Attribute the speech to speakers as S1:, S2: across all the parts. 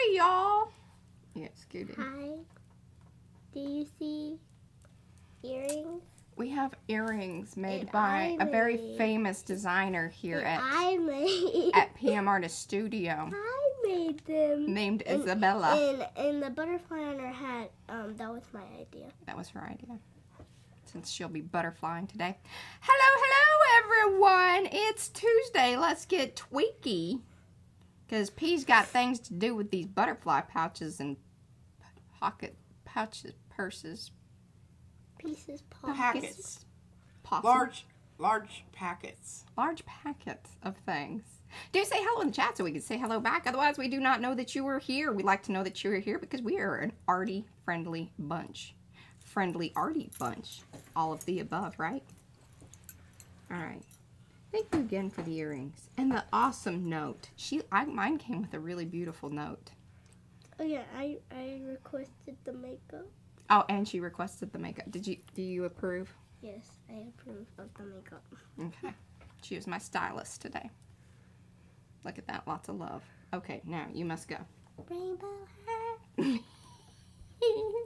S1: Howdy, y'all. Yeah, scooted.
S2: Hi. Do you see earrings?
S1: We have earrings made
S2: And
S1: by
S2: I
S1: a very
S2: made-
S1: famous designer here
S2: And
S1: at PM Artist Studio
S2: I made them.
S1: named Isabella.
S2: And the butterfly on her hat, that was my idea.
S1: That was her idea. Since she'll be butterflying today. Hello, everyone. It's Tuesday. Let's get tweaky. Because P's got things to do with these butterfly pouches and pocket pouches, purses.
S2: Pieces,
S3: Packets.
S1: Possums.
S3: Large packets.
S1: Large packets of things. Do say hello in the chat so we can say hello back. Otherwise, we do not know that you are here. We like to know that you are here because we are an arty, friendly bunch. Friendly, arty bunch. All of the above, right? All right. Thank you again for the earrings and the awesome note. Mine came with a really beautiful note.
S2: Oh yeah, I requested the makeup.
S1: Oh, and she requested the makeup. Do you approve?
S2: Yes, I approve of the makeup.
S1: Okay. She was my stylist today. Look at that, lots of love. Okay, now you must go.
S2: Rainbow heart. You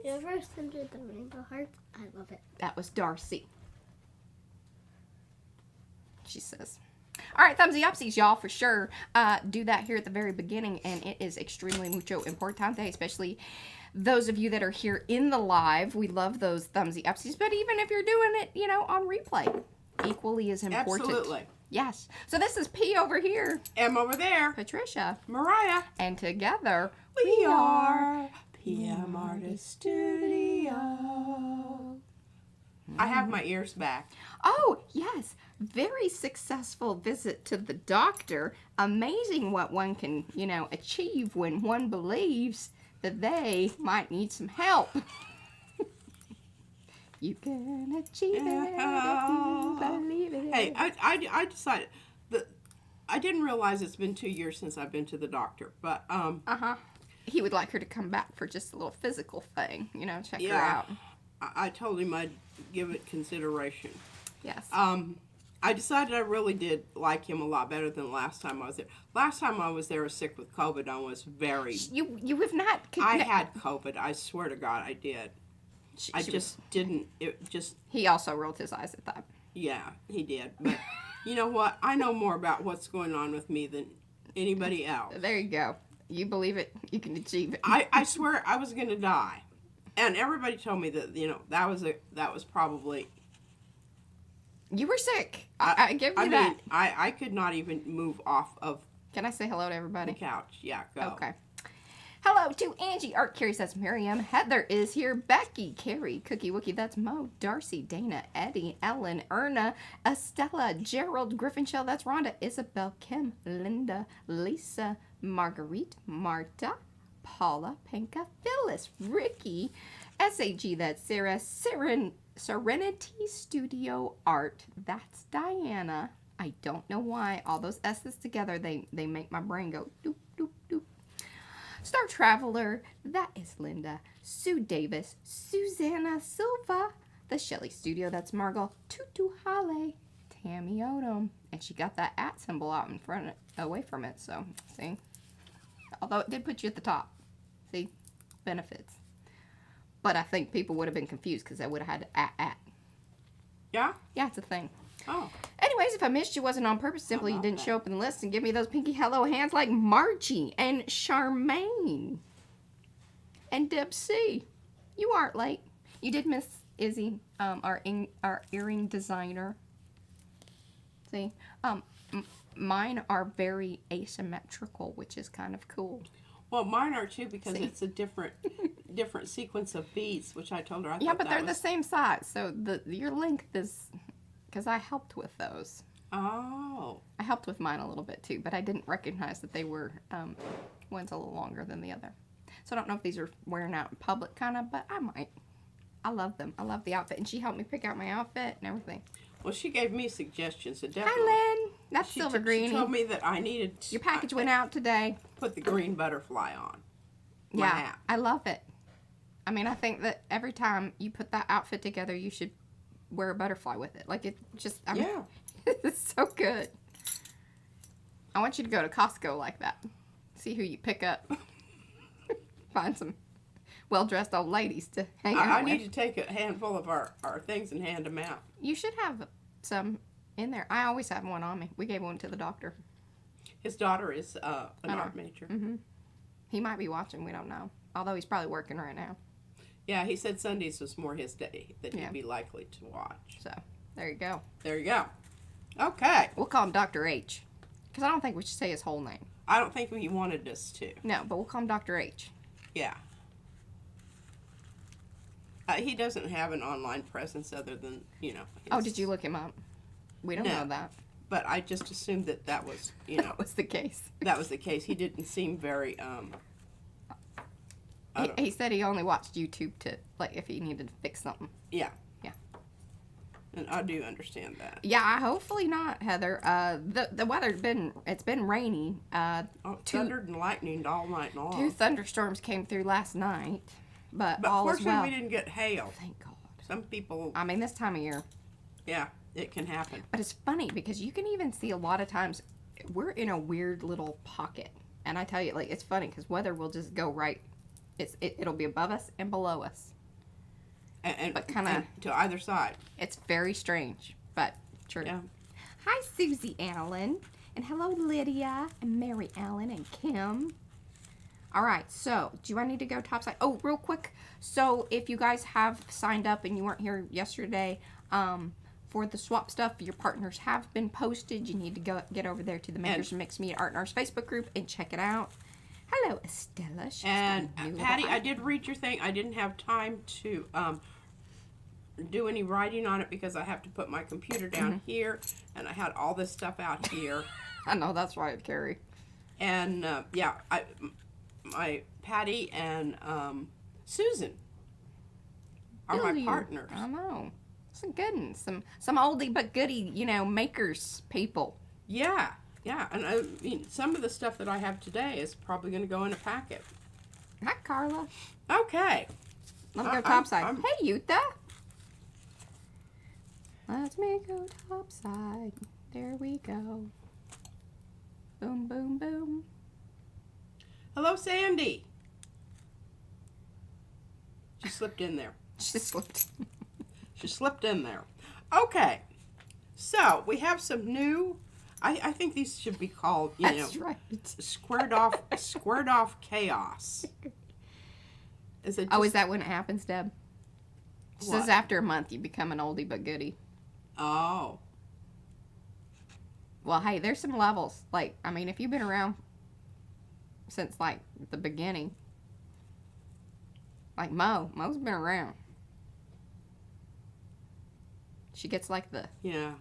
S2: ever centered the rainbow hearts? I love it.
S1: That was Darcy. She says. All right, thumbsy upsies, y'all, for sure. Do that here at the very beginning, and it is extremely mucho importante, especially those of you that are here in the live. We love those thumbsy upsies, but even if you're doing it, you know, on replay, equally as important.
S3: Absolutely.
S1: Yes. So this is P over here.
S3: M over there.
S1: Patricia.
S3: Mariah.
S1: And together,
S3: We are PM Artist Studio. I have my ears back.
S1: Oh, yes. Very successful visit to the doctor. Amazing what one can, you know, achieve when one believes that they might need some help. You can achieve it if you believe it.
S3: Hey, I decided that I didn't realize it's been 2 years since I've been to the doctor, but
S1: He would like her to come back for just a little physical thing, you know, check her
S3: yeah,
S1: out.
S3: I told him I'd give it consideration.
S1: Yes.
S3: I decided I really did like him a lot better than last time I was there. Last time I was there, I was sick with COVID. I was very.
S1: You have not.
S3: I had COVID. I swear to God, I did. I just didn't. It just.
S1: He also rolled his eyes at that.
S3: Yeah, he did. But you know what? I know more about what's going on with me than anybody else.
S1: There you go. You believe it, you can achieve it.
S3: I swear I was gonna die, and everybody told me that that was probably.
S1: You were sick. I give you that.
S3: Mean, I could not even move off of.
S1: Can I say hello to
S3: The
S1: everybody?
S3: couch. Yeah, go.
S1: Okay. Hello to Angie, Art, Carrie, that's Miriam, Heather is here, Becky, Carrie, Cookie Wookie, that's Mo, Darcy, Dana, Eddie, Ellen, Erna, Estella, Gerald, Griffinshell, that's Rhonda, Isabel, Kim, Linda, Lisa, Marguerite, Marta, Paula, Pinka, Phyllis, Ricky, SAG, that's Sarah, Serenity Studio Art, that's Diana. I don't know why. All those S's together, they make my brain go doop, doop, doop. Star Traveler, that is Linda. Sue Davis, Susanna Silva, the Shelley Studio, that's Margot, Tutu Hale, Tammy Odom, and she got that @ symbol out in front, away from it, so, see? Although it did put you at the top. See? Benefits. But I think people would have been confused because they would have had @
S3: Yeah.
S1: Yeah, it's a thing.
S3: Oh.
S1: Anyways, if I missed you, wasn't on purpose. Simply you didn't show up in the list and give me those pinky hello hands like Margie and Charmaine and Deb C. You aren't late. You did miss Izzy, our earring designer. See, mine are very asymmetrical, which is kind of cool.
S3: Well, mine are too because it's a different sequence of beads, which I told her.
S1: Yeah, but they're the same size, so your length is. Because I helped with those.
S3: Oh.
S1: I helped with mine a little bit too, but I didn't recognize that they were one's a little longer than the other. So I don't know if these are wearing out in public kind of, but I might. I love them. I love the outfit. And she helped me pick out my outfit and everything.
S3: Well, she gave me suggestions. So definitely.
S1: Hi, Lynn. That's Silver Greenie.
S3: She told me that I needed.
S1: Your package went out today.
S3: Put the green butterfly on.
S1: Yeah,
S3: hat.
S1: I love it. I mean, I think that every time you put that outfit together, you should wear a butterfly with it. Like, it just, I mean,
S3: Yeah.
S1: it's so good. I want you to go to Costco like that. See who you pick up. Find some well-dressed old ladies to hang out
S3: I
S1: with.
S3: need to take a handful of our things and hand them out.
S1: You should have some in there. I always have one on me. We gave one to the doctor.
S3: His daughter is an art major.
S1: Mm-hmm. He might be watching. We don't know. Although he's probably working right now.
S3: Yeah, he said Sundays was more his day that
S1: Yeah.
S3: he'd be likely to watch.
S1: So, there you go.
S3: There you go. Okay.
S1: We'll call him Dr. H. Because I don't think we should say his whole name.
S3: I don't think he wanted us to.
S1: No, but we'll call him Dr. H.
S3: Yeah. He doesn't have an online presence other than, you know.
S1: Oh, did you look him up? We don't know that.
S3: But I just assumed that was, you know.
S1: That was the case.
S3: That was the case. He didn't seem very,
S1: He said he only watched YouTube to, like, if he needed to fix something.
S3: Yeah.
S1: Yeah.
S3: And I do understand that.
S1: Yeah, hopefully not, Heather. The weather's been rainy.
S3: Thundered and lightning all night long.
S1: 2 thunderstorms came through last night, but all is
S3: fortunately
S1: well.
S3: we didn't get hail.
S1: Thank God.
S3: Some people,
S1: I mean, this time of year.
S3: yeah, it can happen.
S1: But it's funny because you can even see a lot of times we're in a weird little pocket. And I tell you, like, it's funny because weather will just go right. It'll be above us and below us. But kinda-
S3: and to either side.
S1: It's very strange, but true.
S3: Yeah.
S1: Hi, Susie Allen. And hello, Lydia and Mary Allen and Kim. All right, so do I need to go topside? Oh, real quick. So if you guys have signed up and you weren't here yesterday, for the swap stuff, your partners have been posted. You need to get over there to the Makers and Mixed Media Art and Arts Facebook group and check it out. Hello, Estella. She's
S3: And
S1: got a new
S3: Patty,
S1: little
S3: I did read your thing. I didn't have time to do any writing on it because I have to put my computer down here, and I had all this stuff out here.
S1: I know, that's right, Carrie.
S3: And yeah, my Patty and Susan are my
S1: Really?
S3: partners.
S1: I know. Some good ones. Some oldie but goodie, makers people.
S3: Yeah, yeah. And I mean, some of the stuff that I have today is probably going to go in a packet.
S1: Hi, Carla.
S3: Okay.
S1: Let me go
S3: I'm-
S1: topside.
S3: I'm-
S1: Hey, Yuta. Let me go topside. There we go. Boom, boom, boom.
S3: Hello, Sandy. She slipped in there.
S1: She slipped.
S3: She slipped in there. Okay. So we have some new. I think these should be called,
S1: That's right.
S3: squared off chaos. Is it?
S1: Oh, is that when it happens, Deb? It says
S3: What?
S1: after a month you become an oldie but goodie.
S3: Oh.
S1: Well, hey, there's some levels. Like, I mean, if you've been around since, like, the beginning. Like Mo's been around. She gets, like, the...
S3: Yeah.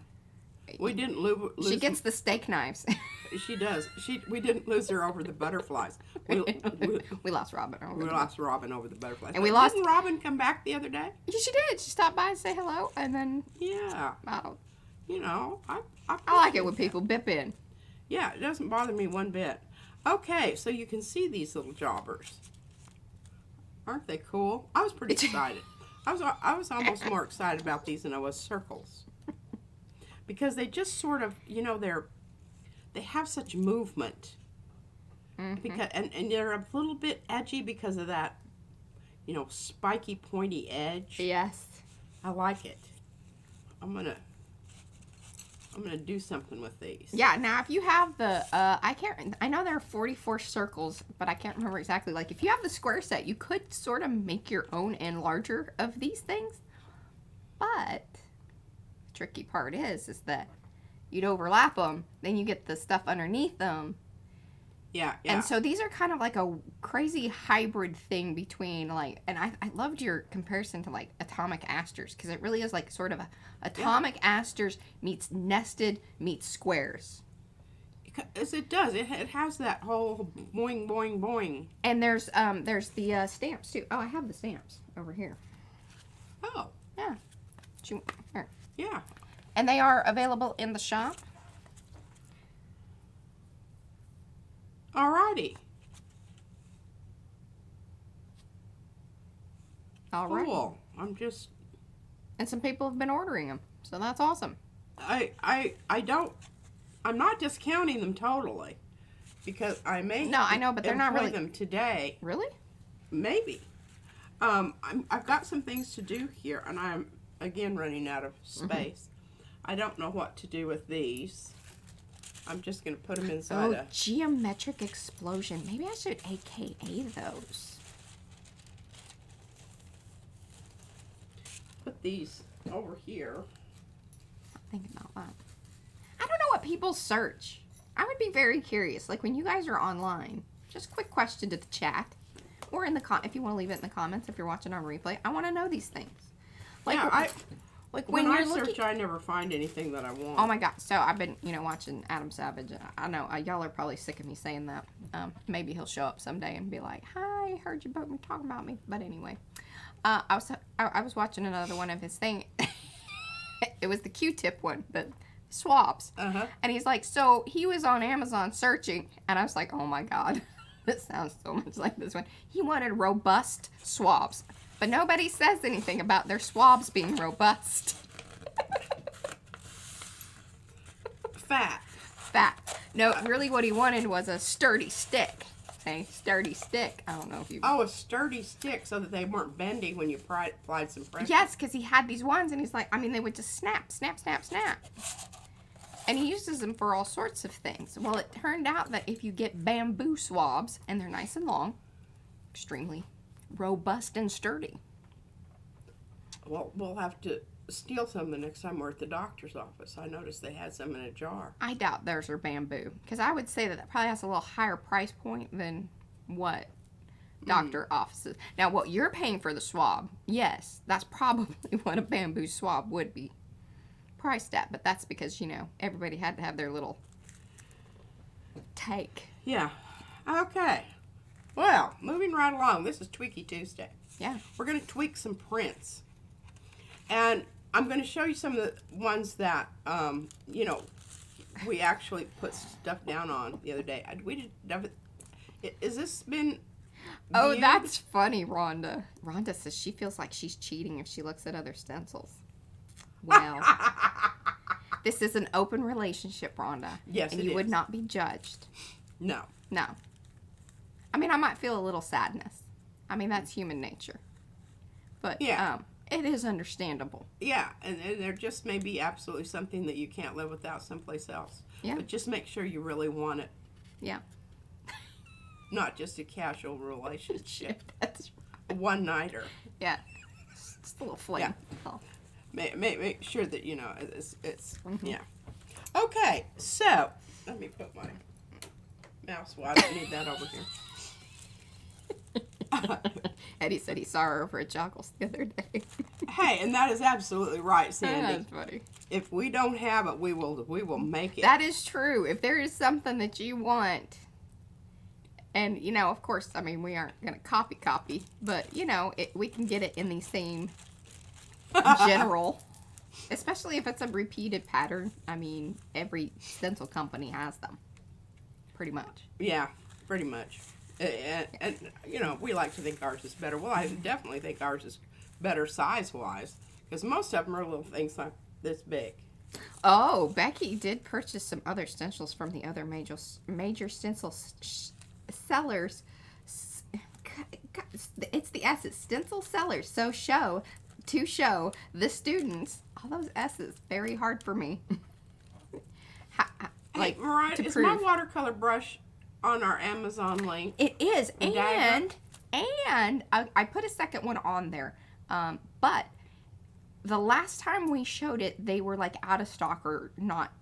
S3: We didn't lose.
S1: She gets the steak knives.
S3: She does. We didn't lose her over the butterflies.
S1: We lost Robin.
S3: We lost Robin over the butterflies.
S1: And we lost-
S3: Didn't Robin come back the other day?
S1: Yeah, she did. She stopped by and say hello, and then
S3: Yeah.
S1: I don't.
S3: I
S1: I like it when
S3: appreciate
S1: people bip in.
S3: that. Yeah, it doesn't bother me one bit. Okay, so you can see these little jobbers. Aren't they cool? I was pretty excited. I was almost more excited about these than I was circles. Because they just sort of, they have such movement.
S1: Mm-hmm.
S3: Because and they're a little bit edgy because of that, spiky, pointy edge.
S1: Yes.
S3: I like it. I'm gonna do something with these.
S1: Yeah. Now, if you have the, I know there are 44 circles, but I can't remember exactly. Like, if you have the square set, you could sort of make your own and larger of these things. But the tricky part is that you'd overlap them, then you get the stuff underneath them.
S3: Yeah.
S1: And so these are kind of like a crazy hybrid thing between like, and I loved your comparison to like atomic asters because it really is like sort of a atomic asters meets nested meets squares.
S3: As it does. It has that whole boing, boing, boing.
S1: And there's the stamps too. Oh, I have the stamps over here.
S3: Oh.
S1: Yeah. Here.
S3: Yeah.
S1: And they are available in the shop.
S3: Alrighty.
S1: All right.
S3: Cool. I'm just.
S1: And some people have been ordering them, so that's awesome.
S3: I'm not discounting them totally, because I may.
S1: No, I know, but they're not
S3: employ
S1: really-
S3: them today.
S1: Really?
S3: maybe. I've got some things to do here, and I'm again running out of space. I don't know what to do with these. I'm just going to put them inside
S1: Oh, geometric explosion. Maybe I should AKA those.
S3: Put these over here.
S1: Think about that. I don't know what people search. I would be very curious. Like when you guys are online, just quick question to the chat, or in the if you want to leave it in the comments if you're watching on replay. I want to know these things. Like,
S3: Yeah,
S1: like
S3: when
S1: you're
S3: I
S1: looking,
S3: search, I never find anything that I want.
S1: oh my god! So I've been, watching Adam Savage. I know y'all are probably sick of me saying that. Maybe he'll show up someday and be like, "Hi, heard you about me talking about me." But anyway, I was watching another one of his thing. It was the Q-tip one, the swabs. And he's like, so he was on Amazon searching, and I was like, oh my god, this sounds so much like this one. He wanted robust swabs, but nobody says anything about their swabs being robust.
S3: Fat. No,
S1: Really what he wanted was a sturdy stick. A sturdy stick. I don't know if you...
S3: Oh, a sturdy stick so that they weren't bending when you applied some pressure.
S1: Yes, because he had these ones, and he's like, they would just snap, snap, snap, snap. And he uses them for all sorts of things. Well, it turned out that if you get bamboo swabs, and they're nice and long, extremely robust and sturdy.
S3: Well, we'll have to steal some the next time we're at the doctor's office. I noticed they had some in a jar.
S1: I doubt theirs are bamboo, because I would say that probably has a little higher price point than what doctor offices. Now, what you're paying for the swab, yes, that's probably what a bamboo swab would be priced at, but that's because, everybody had to have their little take.
S3: Yeah. Okay. Well, moving right along. This is Tweaky Tuesday.
S1: Yeah.
S3: We're going to tweak some prints. And I'm going to show you some of the ones that, we actually put stuff down on the other day. Is this been
S1: Oh,
S3: viewed?
S1: that's funny, Rhonda. Rhonda says she feels like she's cheating if she looks at other stencils. Well, this is an open relationship, Rhonda.
S3: Yes,
S1: and
S3: it
S1: you would
S3: is.
S1: not be judged.
S3: No.
S1: No. I mean, I might feel a little sadness. I mean, that's human nature. But,
S3: Yeah.
S1: It is understandable.
S3: Yeah, and there just may be absolutely something that you can't live without someplace else.
S1: Yeah.
S3: But just make sure you really want it.
S1: Yeah.
S3: Not just a casual relationship.
S1: That's
S3: A one-nighter.
S1: Yeah. Just a little flame.
S3: Yeah.
S1: Oh.
S3: Make sure that, it's yeah. Okay, so, let me put my mouse. Well, I don't need that over here.
S1: Eddie said he saw her over at Joggles the other day.
S3: Hey, and that is absolutely right, Sandy.
S1: That's funny.
S3: If we don't have it, we will make it.
S1: That is true. If there is something that you want, and, of course, I mean, we aren't going to copy, but, we can get it in the same general, especially if it's a repeated pattern. I mean, every stencil company has them, pretty much.
S3: Yeah, pretty much. And we like to think ours is better. Well, I definitely think ours is better size-wise, because most of them are little things like this big.
S1: Oh, Becky did purchase some other stencils from the other major stencil sellers. It's the S's, stencil sellers. To show the students, all those S's, very hard for me.
S3: Hey, Mariah, is my watercolor brush on our Amazon link?
S1: It is,
S3: Dagger?
S1: and I put a second one on there, but the last time we showed it, they were like out of stock or not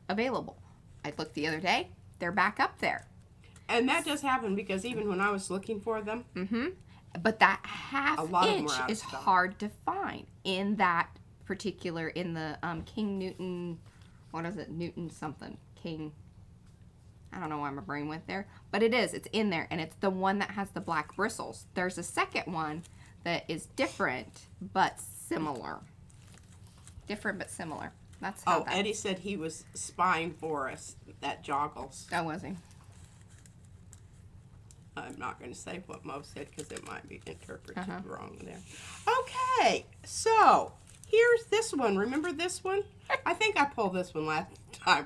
S1: available. I looked the other day; they're back up there.
S3: And that does happen because even when I was looking for them,
S1: But that half
S3: A lot of them
S1: inch
S3: were out of
S1: is
S3: stock.
S1: hard to find in that particular, in the King Newton, what is it, Newton something, King, I don't know why my brain went there, but it's in there, and it's the one that has the black bristles. There's a second one that is different, but similar. Different, but similar. That's how that...
S3: Eddie said he was spying for us at Joggles.
S1: Oh, was he?
S3: I'm not going to say what Mo said because it might be interpreted
S1: Uh-huh.
S3: wrong there. Okay, so here's this one. Remember this one? I think I pulled this one last time.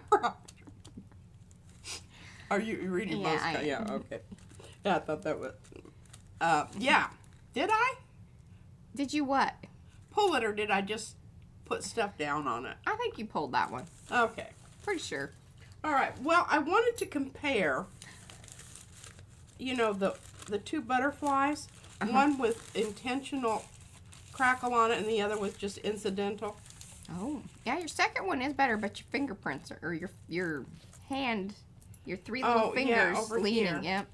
S3: Are you reading
S1: Yeah,
S3: most? Yeah, okay. Yeah, I thought that was... Yeah. Did I
S1: Did you what?
S3: pull it or did I just put stuff down on it?
S1: I think you pulled that one.
S3: Okay.
S1: Pretty sure.
S3: All right. Well, I wanted to compare, you know, the two butterflies. One with intentional crackle on it and the other with just incidental.
S1: Oh, yeah, your second one is better, but your fingerprints or your hand, your three little fingers
S3: over
S1: leaning.
S3: here.
S1: Yep.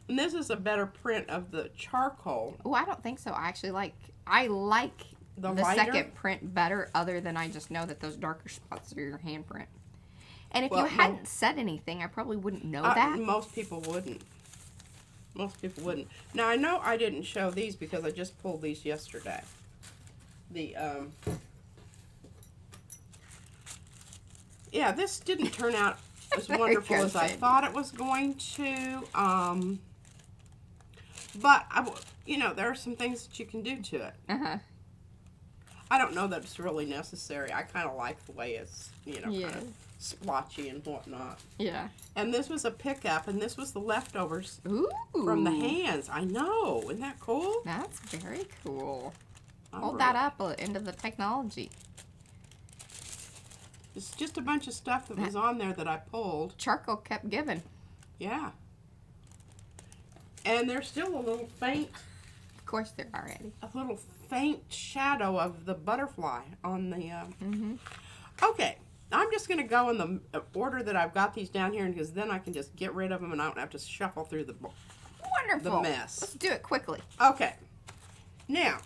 S3: And this is a better print of the charcoal.
S1: Oh, I don't think so. I like
S3: The
S1: the
S3: lighter?
S1: second print better, other than I just know that those darker spots are your handprint. And if
S3: Well,
S1: you hadn't said anything, I probably wouldn't know that.
S3: Most people wouldn't. Most people wouldn't. Now, I know I didn't show these because I just pulled these yesterday. Yeah, this didn't turn out as wonderful as I thought it was going to. But, you know, there are some things that you can do to it.
S1: Uh-huh.
S3: I don't know that it's really necessary. I kind of like the way it's, you know,
S1: Yeah.
S3: kind of splotchy and whatnot.
S1: Yeah.
S3: And this was a pickup, and this was the leftovers
S1: Ooh.
S3: from the hands. I know. Isn't that cool?
S1: That's very cool.
S3: I'm
S1: Hold
S3: really-
S1: that up into the technology.
S3: It's just a bunch of stuff that was on there that I pulled.
S1: Charcoal kept giving.
S3: Yeah. And there's still a little faint,
S1: Of course, they're already.
S3: shadow of the butterfly on the.
S1: Mm-hmm.
S3: Okay, I'm just gonna go in the order that I've got these down here, because then I can just get rid of them and I don't have to shuffle through the
S1: Wonderful.
S3: mess.
S1: Let's do it quickly.
S3: Okay. Now,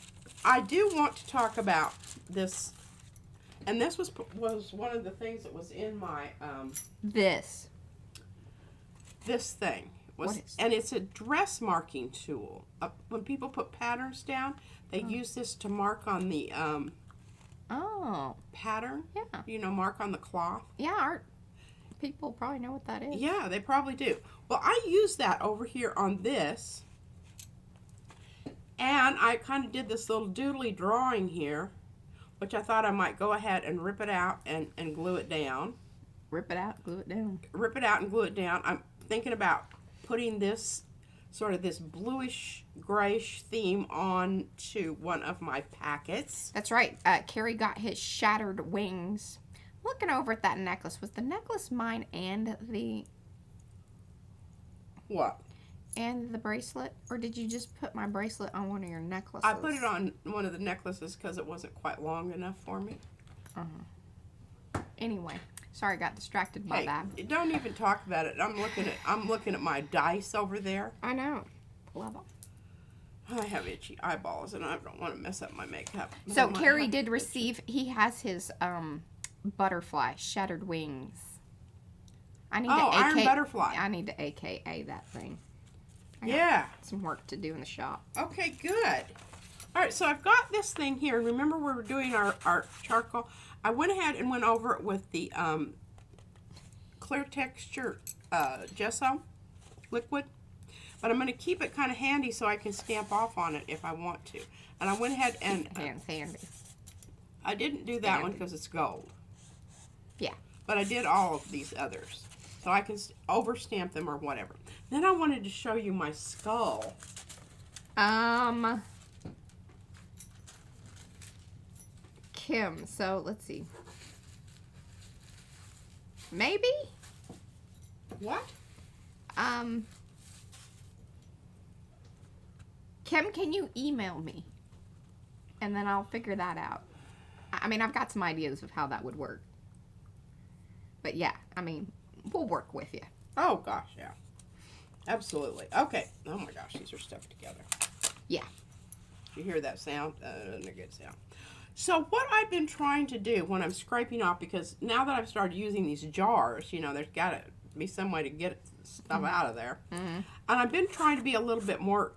S3: I do want to talk about this, and this was one of the things that was in my
S1: This.
S3: this thing.
S1: What is-
S3: And it's a dress marking tool. When people put patterns down, they use this to mark on the
S1: Oh.
S3: pattern.
S1: Yeah.
S3: You know, mark on the cloth.
S1: Yeah, art people probably know what that is.
S3: Yeah, they probably do. Well, I use that over here on this. And I kind of did this little doodly drawing here, which I thought I might go ahead and rip it out and glue it down.
S1: Rip it out, glue it down.
S3: Rip it out and glue it down. I'm thinking about putting this sort of this bluish grayish theme on to one of my packets.
S1: That's right. Carrie got his shattered wings. Looking over at that necklace. Was the necklace mine and the
S3: What?
S1: bracelet? Or did you just put my bracelet on one of your necklaces?
S3: I put it on one of the necklaces because it wasn't quite long enough for me.
S1: Anyway. Sorry, I got distracted by
S3: Hey,
S1: that.
S3: don't even talk about it. I'm looking at my dice over there.
S1: I know. Love them.
S3: I have itchy eyeballs and I don't want to mess up my makeup.
S1: So
S3: I might
S1: Carrie
S3: have
S1: did
S3: to-
S1: receive, he has his butterfly, shattered wings. I need to
S3: iron butterfly.
S1: I need to AKA that thing. I got
S3: Yeah.
S1: some work to do in the shop.
S3: Okay, good. All right, so I've got this thing here. Remember we were doing our charcoal? I went ahead and went over it with the clear texture gesso liquid. But I'm going to keep it kind of handy so I can stamp off on it if I want to. And I went ahead and
S1: Hands handy.
S3: I didn't do that one because it's gold.
S1: Yeah.
S3: But I did all of these others. So I can overstamp them or whatever. Then I wanted to show you my skull.
S1: Kim, so let's see. Maybe?
S3: What?
S1: Kim, can you email me? And then I'll figure that out. I mean, I've got some ideas of how that would work. But yeah, I mean, we'll work with you.
S3: Oh, gosh, yeah. Absolutely. Okay. Oh, my gosh, these are stuck together.
S1: Yeah.
S3: You hear that sound? Isn't a good sound. So what I've been trying to do when I'm scraping off, because now that I've started using these jars, you know, there's got to be some way to get stuff out of there.
S1: Mm-hmm.
S3: And I've been trying to be a little bit more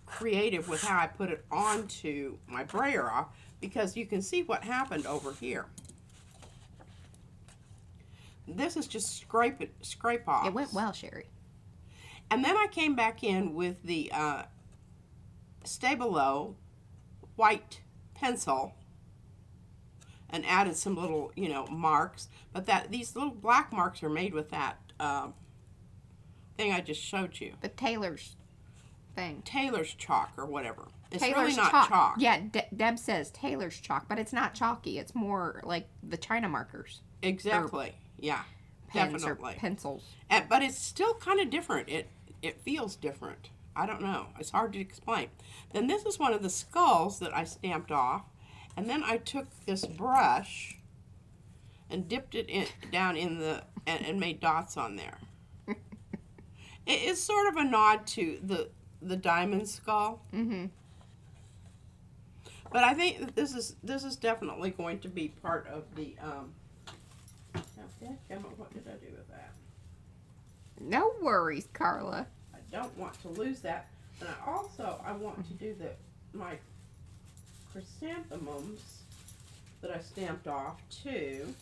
S3: creative with how I put it onto my brayer off, because you can see what happened over here. This is just scrape off.
S1: It went well, Sherry.
S3: And then I came back in with the Stabilo white pencil and added some little, you know, marks. But these little black marks are made with that thing I just showed you.
S1: The tailor's thing.
S3: Taylor's chalk or whatever. It's
S1: Taylor's
S3: really not chalk.
S1: Yeah, Deb says Taylor's chalk, but it's not chalky. It's more like the China markers.
S3: Exactly. Yeah.
S1: Pens
S3: Definitely.
S1: or pencils.
S3: But it's still kind of different. It feels different. I don't know. It's hard to explain. Then this is one of the skulls that I stamped off. And then I took this brush and dipped it down in the, and made dots on there. It is sort of a nod to the diamond skull.
S1: Mm-hmm.
S3: But I think that this is definitely going to be part of the, what did I do with that?
S1: No worries, Carla.
S3: I don't want to lose that. And I want to do my chrysanthemums that I stamped off too.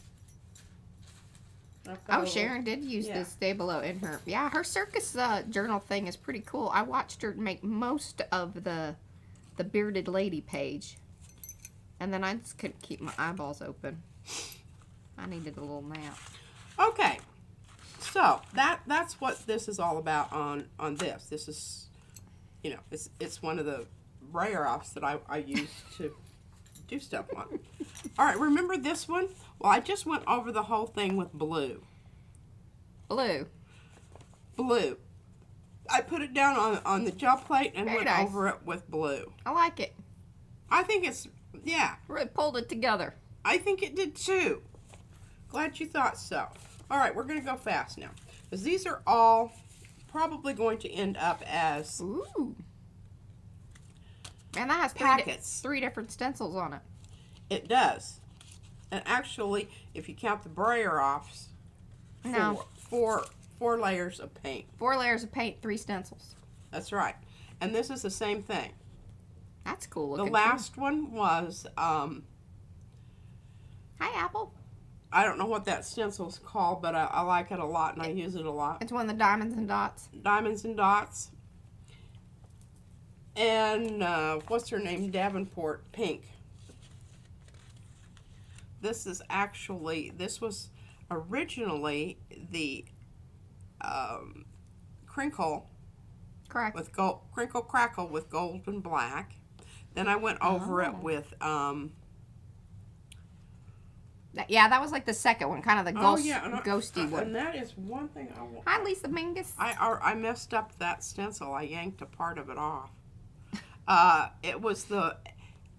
S1: Oh, Sharon did use this Stabilo in her. Yeah, her circus journal thing is pretty cool. I watched her make most of the bearded lady page. And then I just couldn't keep my eyeballs open. I needed a little nap.
S3: Okay. So, that's what this is all about on this. This is, you know, it's one of the Brayer offs that I use to do stuff on. All right, remember this one? Well, I just went over the whole thing with blue.
S1: Blue.
S3: I put it down on the gel plate and went over it with blue.
S1: I like it.
S3: I think it's, yeah.
S1: Really pulled it together.
S3: I think it did too. Glad you thought so. All right, we're going to go fast now. Because these are all probably going to end up as...
S1: Ooh. And that has
S3: packets.
S1: three different stencils on it.
S3: It does. And actually, if you count the Brayer offs, four layers of paint.
S1: 4 layers of paint, 3 stencils.
S3: That's right. And this is the same thing.
S1: That's cool looking.
S3: The last one was...
S1: Hi, Apple.
S3: I don't know what that stencil's called, but I like it a lot and I use it a lot.
S1: It's one of the diamonds and dots.
S3: Diamonds and dots. And what's her name? Davenport Pink. This is actually, this was originally the crinkle with gold, crinkle crackle with gold and black. Then I went over it with
S1: yeah, that was like the second one, kind of the ghosty one.
S3: And that is one thing I want.
S1: Hi, Lisa Mingus.
S3: I messed up that stencil. I yanked a part of it off. It was the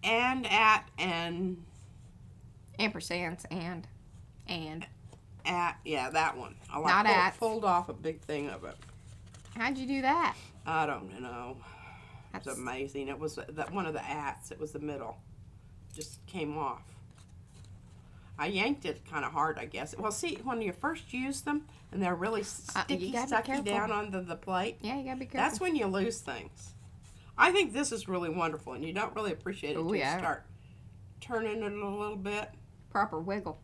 S3: and
S1: ampersands and
S3: at, yeah, that one. Pulled off a big thing of it.
S1: How'd you do that?
S3: I don't know. It's amazing. It was that one of the ats. It was the middle. Just came off. I yanked it kind of hard, I guess. Well, see, when you first use them and they're really sticky down on the plate.
S1: Yeah, you gotta be careful.
S3: That's when you lose things. I think this is really wonderful, and you don't really appreciate it until you start turning it a little bit.
S1: Proper wiggle.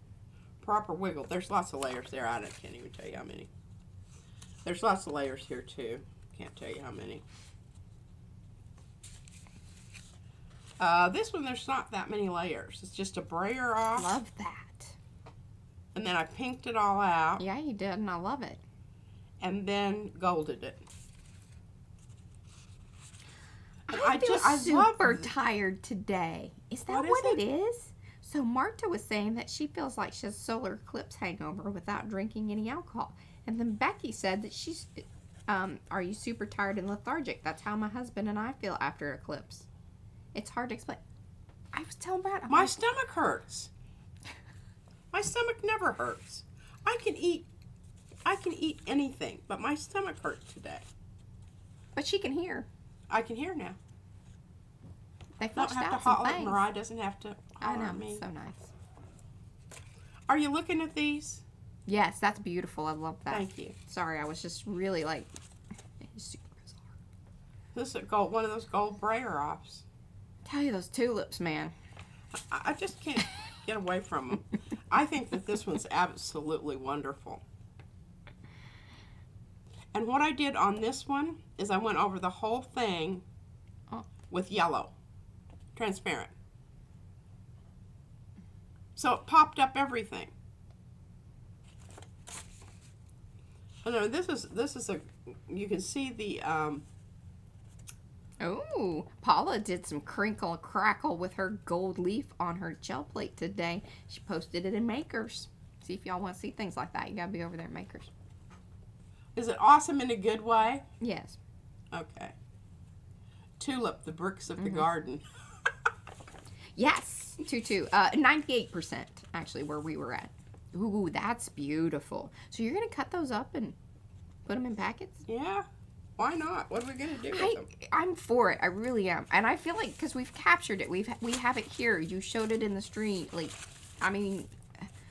S3: Proper wiggle. There's lots of layers there. I can't even tell you how many. There's lots of layers here, too. Can't tell you how many. This one, there's not that many layers. It's just a Brayer off.
S1: Love that.
S3: And then I pinked it all out.
S1: Yeah, you did, and I love it.
S3: And then golded it. And
S1: I feel super tired today. Is that what it is? So Marta was saying that she feels like she has solar eclipse hangover without drinking any alcohol. And then Becky said that she's, are you super tired and lethargic? That's how my husband and I feel after eclipse. It's hard to explain. I was telling Brad.
S3: My stomach hurts. My stomach never hurts. I can eat anything, but my stomach hurts today.
S1: But she can hear.
S3: I can hear now.
S1: They flushed
S3: don't have
S1: out
S3: to
S1: some
S3: holler.
S1: things.
S3: Mariah doesn't have to holler at me.
S1: So nice.
S3: Are you looking at these?
S1: Yes, that's beautiful. I love that.
S3: Thank you.
S1: Sorry, I was just really like super bizarre.
S3: This is one of those gold Brayer offs.
S1: Tell you those tulips, man.
S3: I just can't get away from them. I think that this one's absolutely wonderful. And what I did on this one is I went over the whole thing with yellow, transparent. So it popped up everything. And this is a, you can see the
S1: Oh, Paula did some crinkle and crackle with her gold leaf on her gel plate today. She posted it in Makers. See if y'all want to see things like that. You gotta be over there at Makers.
S3: Is it awesome in a good way?
S1: Yes.
S3: Okay. Tulip, the bricks of the garden.
S1: Yes. 98% actually where we were at. Ooh, that's beautiful. So you're gonna cut those up and put them in packets?
S3: Yeah. Why not? What are we gonna do with them?
S1: I'm for it. I really am. And I feel like because we've captured it, we have it here. You showed it in the street. Like, I mean,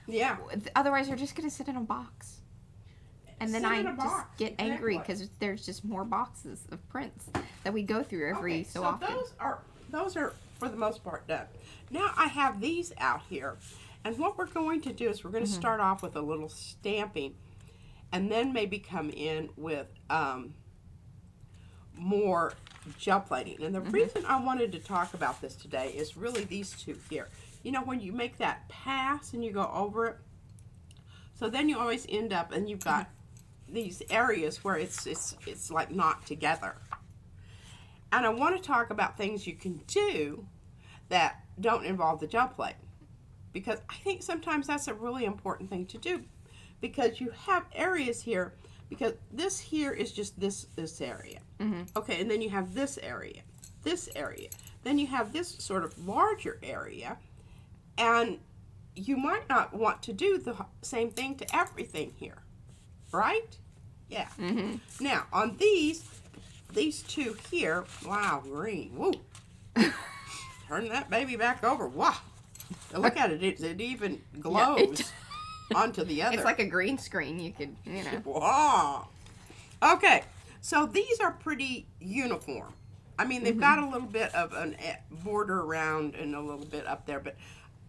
S3: Yeah.
S1: otherwise they're just gonna sit in a box. And then
S3: Sit
S1: I
S3: in a
S1: just
S3: box,
S1: get angry
S3: exactly.
S1: because there's just more boxes of prints that we go through every
S3: Okay,
S1: so often.
S3: those are for the most part done. Now I have these out here, and what we're going to do is we're going to start off with a little stamping, and then maybe come in with more gel plating. And the reason I wanted to talk about this today is really these two here. You know, when you make that pass and you go over it, so then you always end up and you've got these areas where it's like not together. And I want to talk about things you can do that don't involve the gel plate, because I think sometimes that's a really important thing to do, because you have areas here, because this here is just this area. Okay, and then you have this area, then you have this sort of larger area, and you might not want to do the same thing to everything here, right? Yeah. Now on these two here, wow, green, woo. Turn that baby back over, wow. Look at it, it even glows onto the other.
S1: It's like a green screen. You could, you know.
S3: Wow. Okay, so these are pretty uniform. I mean, they've got a little bit of a border around and a little bit up there, but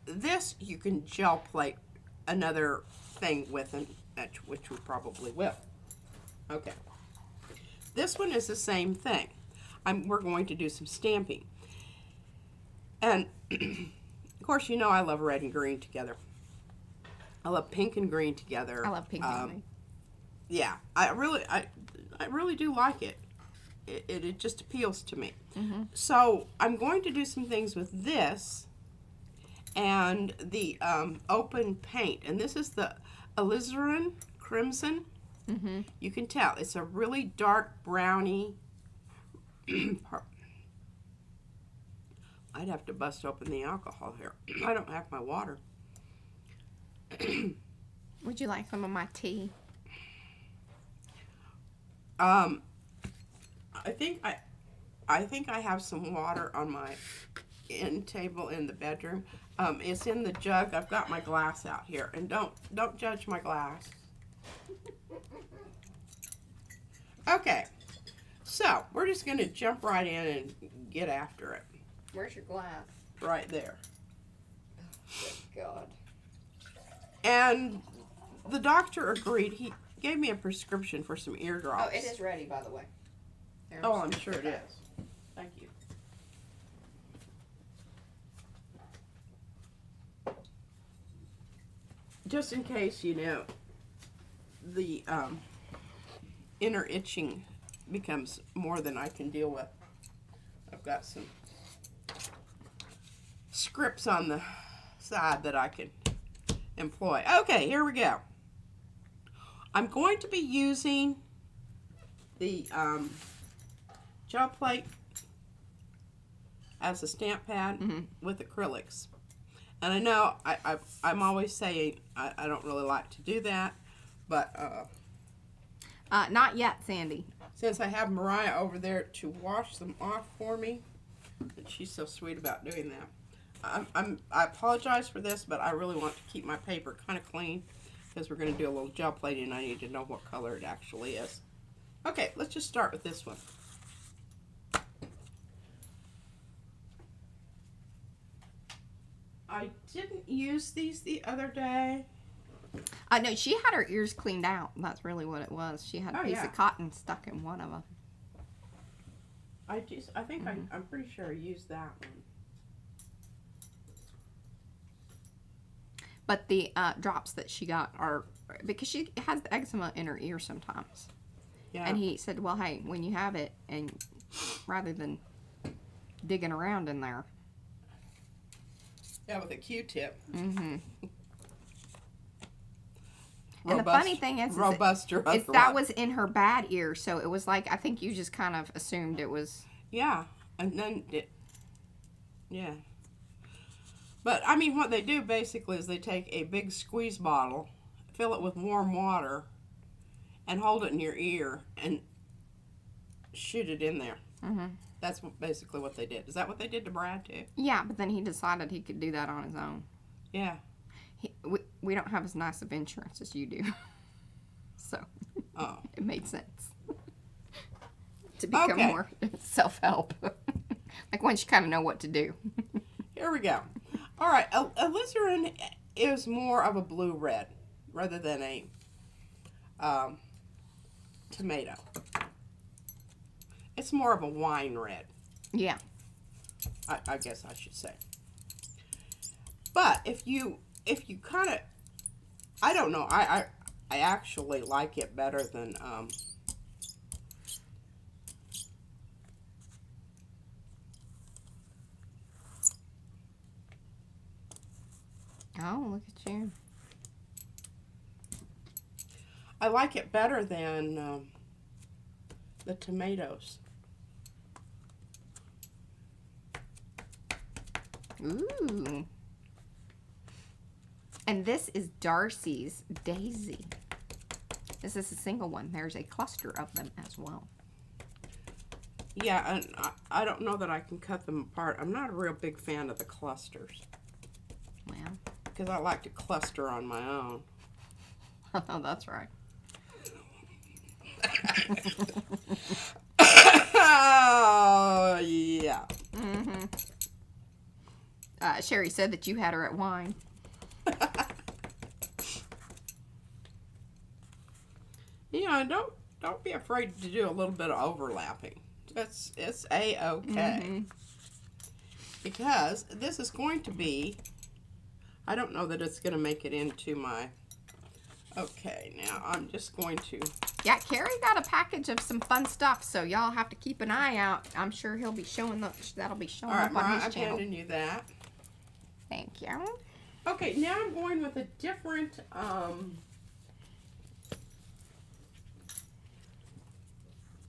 S3: this you can gel plate another thing with, and which we probably will. Okay. This one is the same thing. We're going to do some stamping. And, of course, you know I love red and green together. I love pink and green together.
S1: I love pink and green.
S3: Yeah, I really do like it. It just appeals to me. So I'm going to do some things with this and the open paint. And this is the alizarin crimson. You can tell it's a really dark browny. I'd have to bust open the alcohol here. I don't have my water.
S1: Would you like some of my tea?
S3: I think I have some water on my end table in the bedroom. It's in the jug. I've got my glass out here, and don't judge my glass. Okay, so we're just going to jump right in and get after it.
S1: Where's your glass?
S3: Right there.
S1: Good God.
S3: And the doctor agreed. He gave me a prescription for some eardrops.
S1: Oh, it is ready, by the way. There,
S3: Oh, I'm sure it is. Thank you. Just in case, you know, the inner itching becomes more than I can deal with. I've got some scripts on the side that I can employ. Okay, here we go. I'm going to be using the gel plate as a stamp pad with acrylics. And I know I'm always saying I don't really like to do that, but
S1: not yet, Sandy.
S3: since I have Mariah over there to wash them off for me, and she's so sweet about doing that. I apologize for this, but I really want to keep my paper kind of clean because we're going to do a little gel plating and I need to know what color it actually is. Okay, let's just start with this one. I didn't use these the other day.
S1: No, she had her ears cleaned out. That's really what it was. She had a piece of cotton stuck in one of them.
S3: I think I'm pretty sure I used that one.
S1: But the drops that she got are, because she has the eczema in her ear sometimes.
S3: Yeah.
S1: And he said, well, hey, when you have it, and rather than digging around in there.
S3: Yeah, with a Q-tip.
S1: Mm-hmm. And the funny thing is that was in her bad ear, so it was like, I think you just kind of assumed it was.
S3: Yeah, and then yeah. But, I mean, what they do basically is they take a big squeeze bottle, fill it with warm water, and hold it in your ear and shoot it in there.
S1: Mm-hmm.
S3: That's basically what they did. Is that what they did to Brad, too?
S1: Yeah, but then he decided he could do that on his own.
S3: Yeah.
S1: We don't have as nice of insurance as you do. So, it made sense to become more self-help. Like, once you kind of know what to do.
S3: Here we go. All right, alizarin is more of a blue-red rather than a tomato. It's more of a wine red.
S1: Yeah.
S3: I guess I should say. But if you kind of, I don't know, I actually like it better than
S1: oh, look at you.
S3: I like it better than the tomatoes.
S1: Ooh. And this is Darcy's Daisy. This is a single one. There's a cluster of them as well.
S3: Yeah, and I don't know that I can cut them apart. I'm not a real big fan of the clusters.
S1: Well.
S3: Because I like to cluster on my own.
S1: Oh, that's right.
S3: Oh, yeah.
S1: Mm-hmm. Sherry said that you had her at wine.
S3: Yeah, don't be afraid to do a little bit of overlapping. It's a-okay. Mm-hmm. Because this is going to be, I don't know that it's going to make it into my, okay, now I'm just going to.
S1: Yeah, Carrie got a package of some fun stuff, so y'all have to keep an eye out. I'm sure he'll be showing that'll be showing up on his channel.
S3: I'm handing you that.
S1: Thank you.
S3: Okay, now I'm going with a different,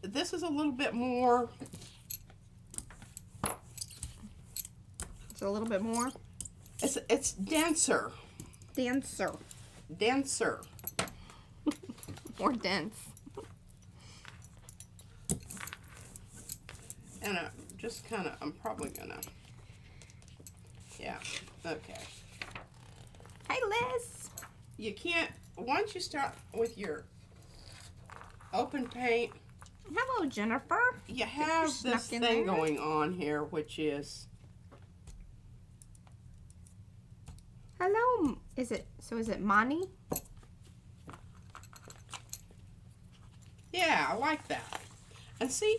S3: this is a little bit more.
S1: It's a little bit more.
S3: It's denser.
S1: Denser.
S3: Denser.
S1: More dense.
S3: And just kind of, I'm probably gonna. Yeah. Okay.
S1: Hey, Liz.
S3: You can't, once you start with your open paint.
S1: Hello, Jennifer.
S3: You have this thing going on here, which is.
S1: Hello. Is it Mani?
S3: Yeah, I like that. And see,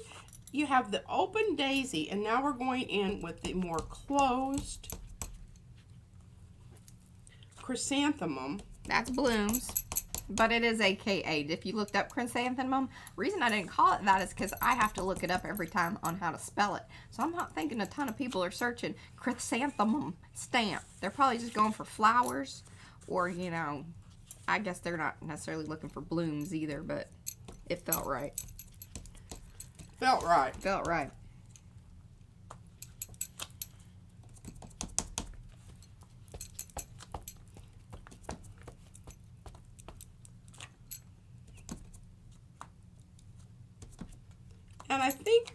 S3: you have the open daisy, and now we're going in with the more closed chrysanthemum.
S1: That's blooms, but it is AKA. If you looked up chrysanthemum, the reason I didn't call it that is because I have to look it up every time on how to spell it. So I'm not thinking a ton of people are searching chrysanthemum stamp. They're probably just going for flowers, or, you know, I guess they're not necessarily looking for blooms either, but it felt right.
S3: Felt right.
S1: Felt right.
S3: And I think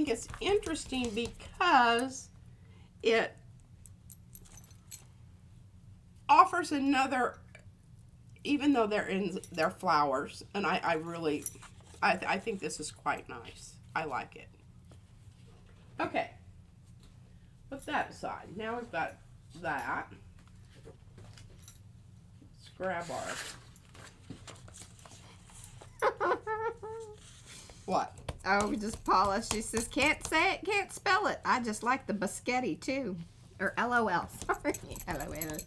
S3: it's interesting because it offers another, even though they're flowers, and I think this is quite nice. I like it. Okay. Put that aside. Now we've got that. Let's grab our. What?
S1: Oh, just Paula. She says, can't say it, can't spell it. I just like the biscotti too. Or LOL. Sorry. LOL.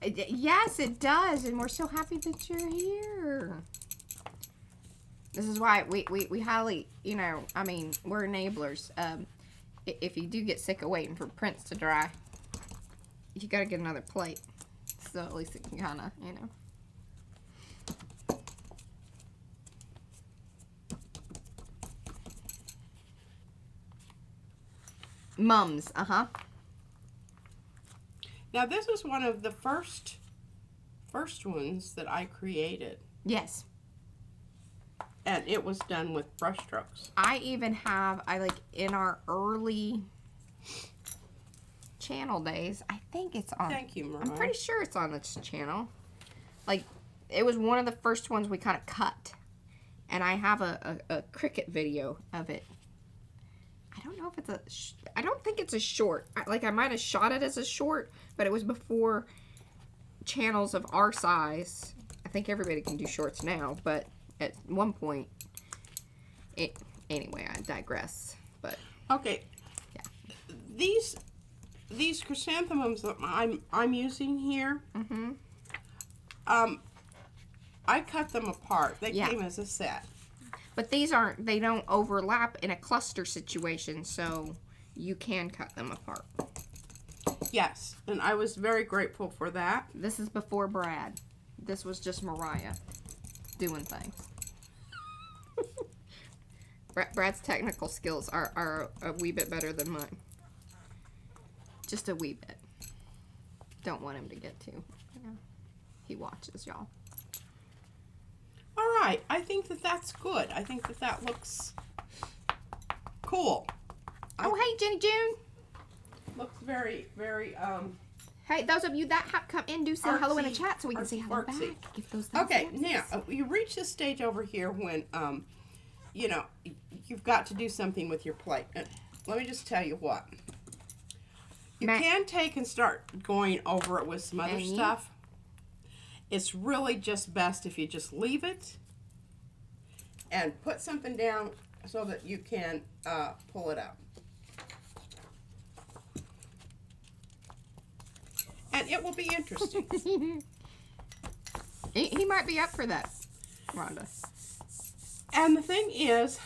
S1: Yes, it does, and we're so happy that you're here. This is why we highly, you know, I mean, we're enablers. If you do get sick of waiting for prints to dry, you gotta get another plate, so at least it can kind of, you know. Mums,
S3: Now this is one of the first ones that I created.
S1: Yes.
S3: And it was done with brush strokes.
S1: I even have, in our early channel days, I think it's on.
S3: Thank you, Mariah.
S1: I'm pretty sure it's on this channel. Like, it was one of the first ones we kind of cut. And I have a Cricut video of it. I don't know if it's I don't think it's a short. I might have shot it as a short, but it was before channels of our size. I think everybody can do shorts now, but at one point, anyway, I digress. But
S3: okay,
S1: yeah,
S3: these chrysanthemums that I'm using here, I cut them apart. They came as a set.
S1: But they don't overlap in a cluster situation, so you can cut them apart.
S3: Yes, and I was very grateful for that.
S1: This is before Brad. This was just Mariah doing things. Brad's technical skills are a wee bit better than mine. Just a wee bit. Don't want him to get too, you know. He watches, y'all.
S3: All right, I think that's good. I think that looks cool.
S1: Oh, hey, Jenny June.
S3: Looks very, very,
S1: Hey, those of you that have come in, do say hello in the
S3: artsy,
S1: chat so we can say hello back.
S3: artsy.
S1: Give those thumbs
S3: Okay,
S1: up.
S3: now, you reach this stage over here when, you know, you've got to do something with your plate. And let me just tell you what. You can take and start going over it with some other stuff. It's really just best if you just leave it and put something down so that you can pull it up. And it will be interesting.
S1: He might be up for that, Rhonda.
S3: And the thing is,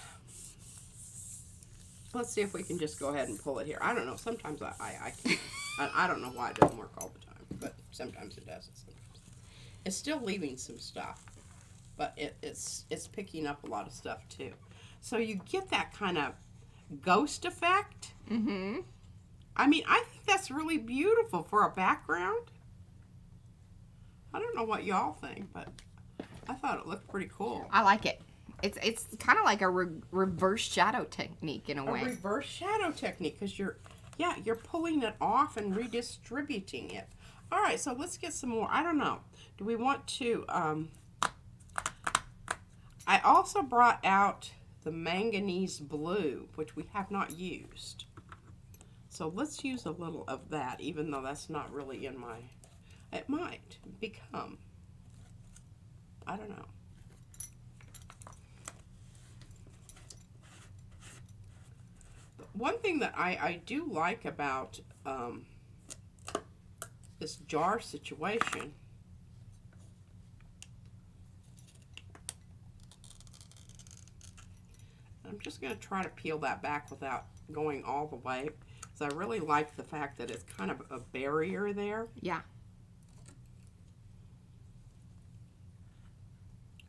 S3: let's see if we can just go ahead and pull it here. I don't know. Sometimes I can't. I don't know why it doesn't work all the time, but sometimes it does. It's still leaving some stuff, but it's picking up a lot of stuff too. So you get that kind of ghost effect.
S1: Mm-hmm.
S3: I mean, I think that's really beautiful for a background. I don't know what y'all think, but I thought it looked pretty cool.
S1: I like it. It's kind of like a reverse shadow technique in a way.
S3: A reverse shadow technique, because you're pulling it off and redistributing it. All right, so let's get some more. I don't know. Do we want to, I also brought out the manganese blue, which we have not used. So let's use a little of that, even though that's not really in my, it might become, I don't know. One thing that I do like about this jar situation I'm just going to try to peel that back without going all the way, because I really like the fact that it's kind of a barrier there.
S1: Yeah.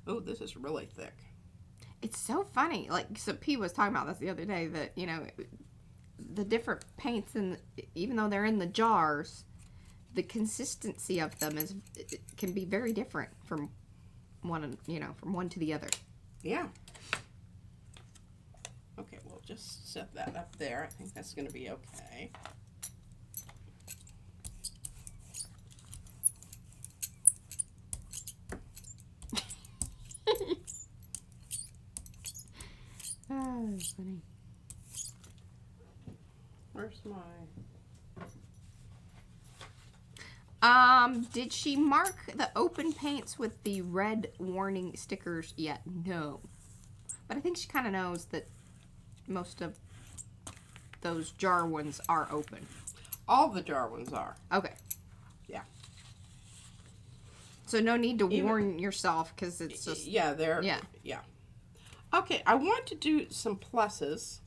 S3: Oh, this is really thick.
S1: It's so funny. Like, so P was talking about this the other day, that, you know, the different paints, and even though they're in the jars, the consistency of them can be very different from one, you know, from one to the other.
S3: Yeah. Okay, we'll just set that up there. I think that's going to be okay.
S1: Oh, that's funny.
S3: Where's my...
S1: Did she mark the open paints with the red warning stickers yet? No. But I think she kind of knows that most of those jar ones are open.
S3: All the jar ones are.
S1: Okay.
S3: Yeah.
S1: So no need to warn yourself because it's just...
S3: Yeah, they're...
S1: Yeah.
S3: Yeah. Okay, I want to do some pluses.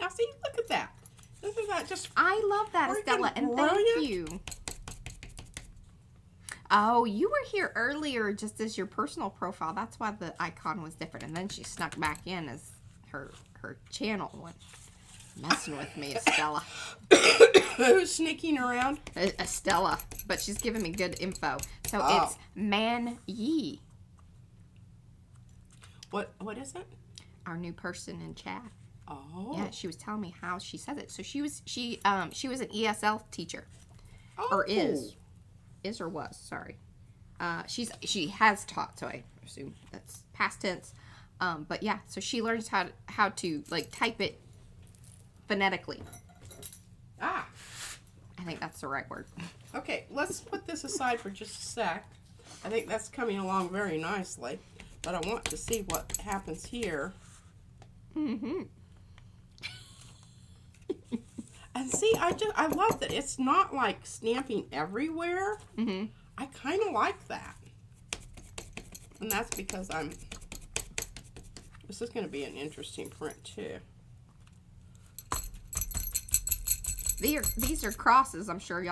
S3: Now see, look at that. Isn't that just...
S1: I love that,
S3: freaking
S1: Estella, and
S3: brilliant?
S1: thank you. Oh, you were here earlier just as your personal profile. That's why the icon was different. And then she snuck back in as her channel one. Messing with me, Estella.
S3: Who's sneaking around?
S1: Estella. But she's giving me good info. So
S3: Oh.
S1: it's Man Yi,
S3: What is it?
S1: our new person in chat.
S3: Oh.
S1: Yeah, she was telling me how she says it. So she was an ESL teacher.
S3: Oh.
S1: Or is or was, sorry. She has taught, so I assume that's past tense. But yeah, so she learns how to like type it phonetically.
S3: Ah.
S1: I think that's the right word.
S3: Okay, let's put this aside for just a sec. I think that's coming along very nicely, but I want to see what happens here.
S1: Mm-hmm.
S3: And see, I love that it's not like stamping everywhere.
S1: Mm-hmm.
S3: I kind of like that. And that's because this is going to be an interesting print too.
S1: These are crosses. I'm sure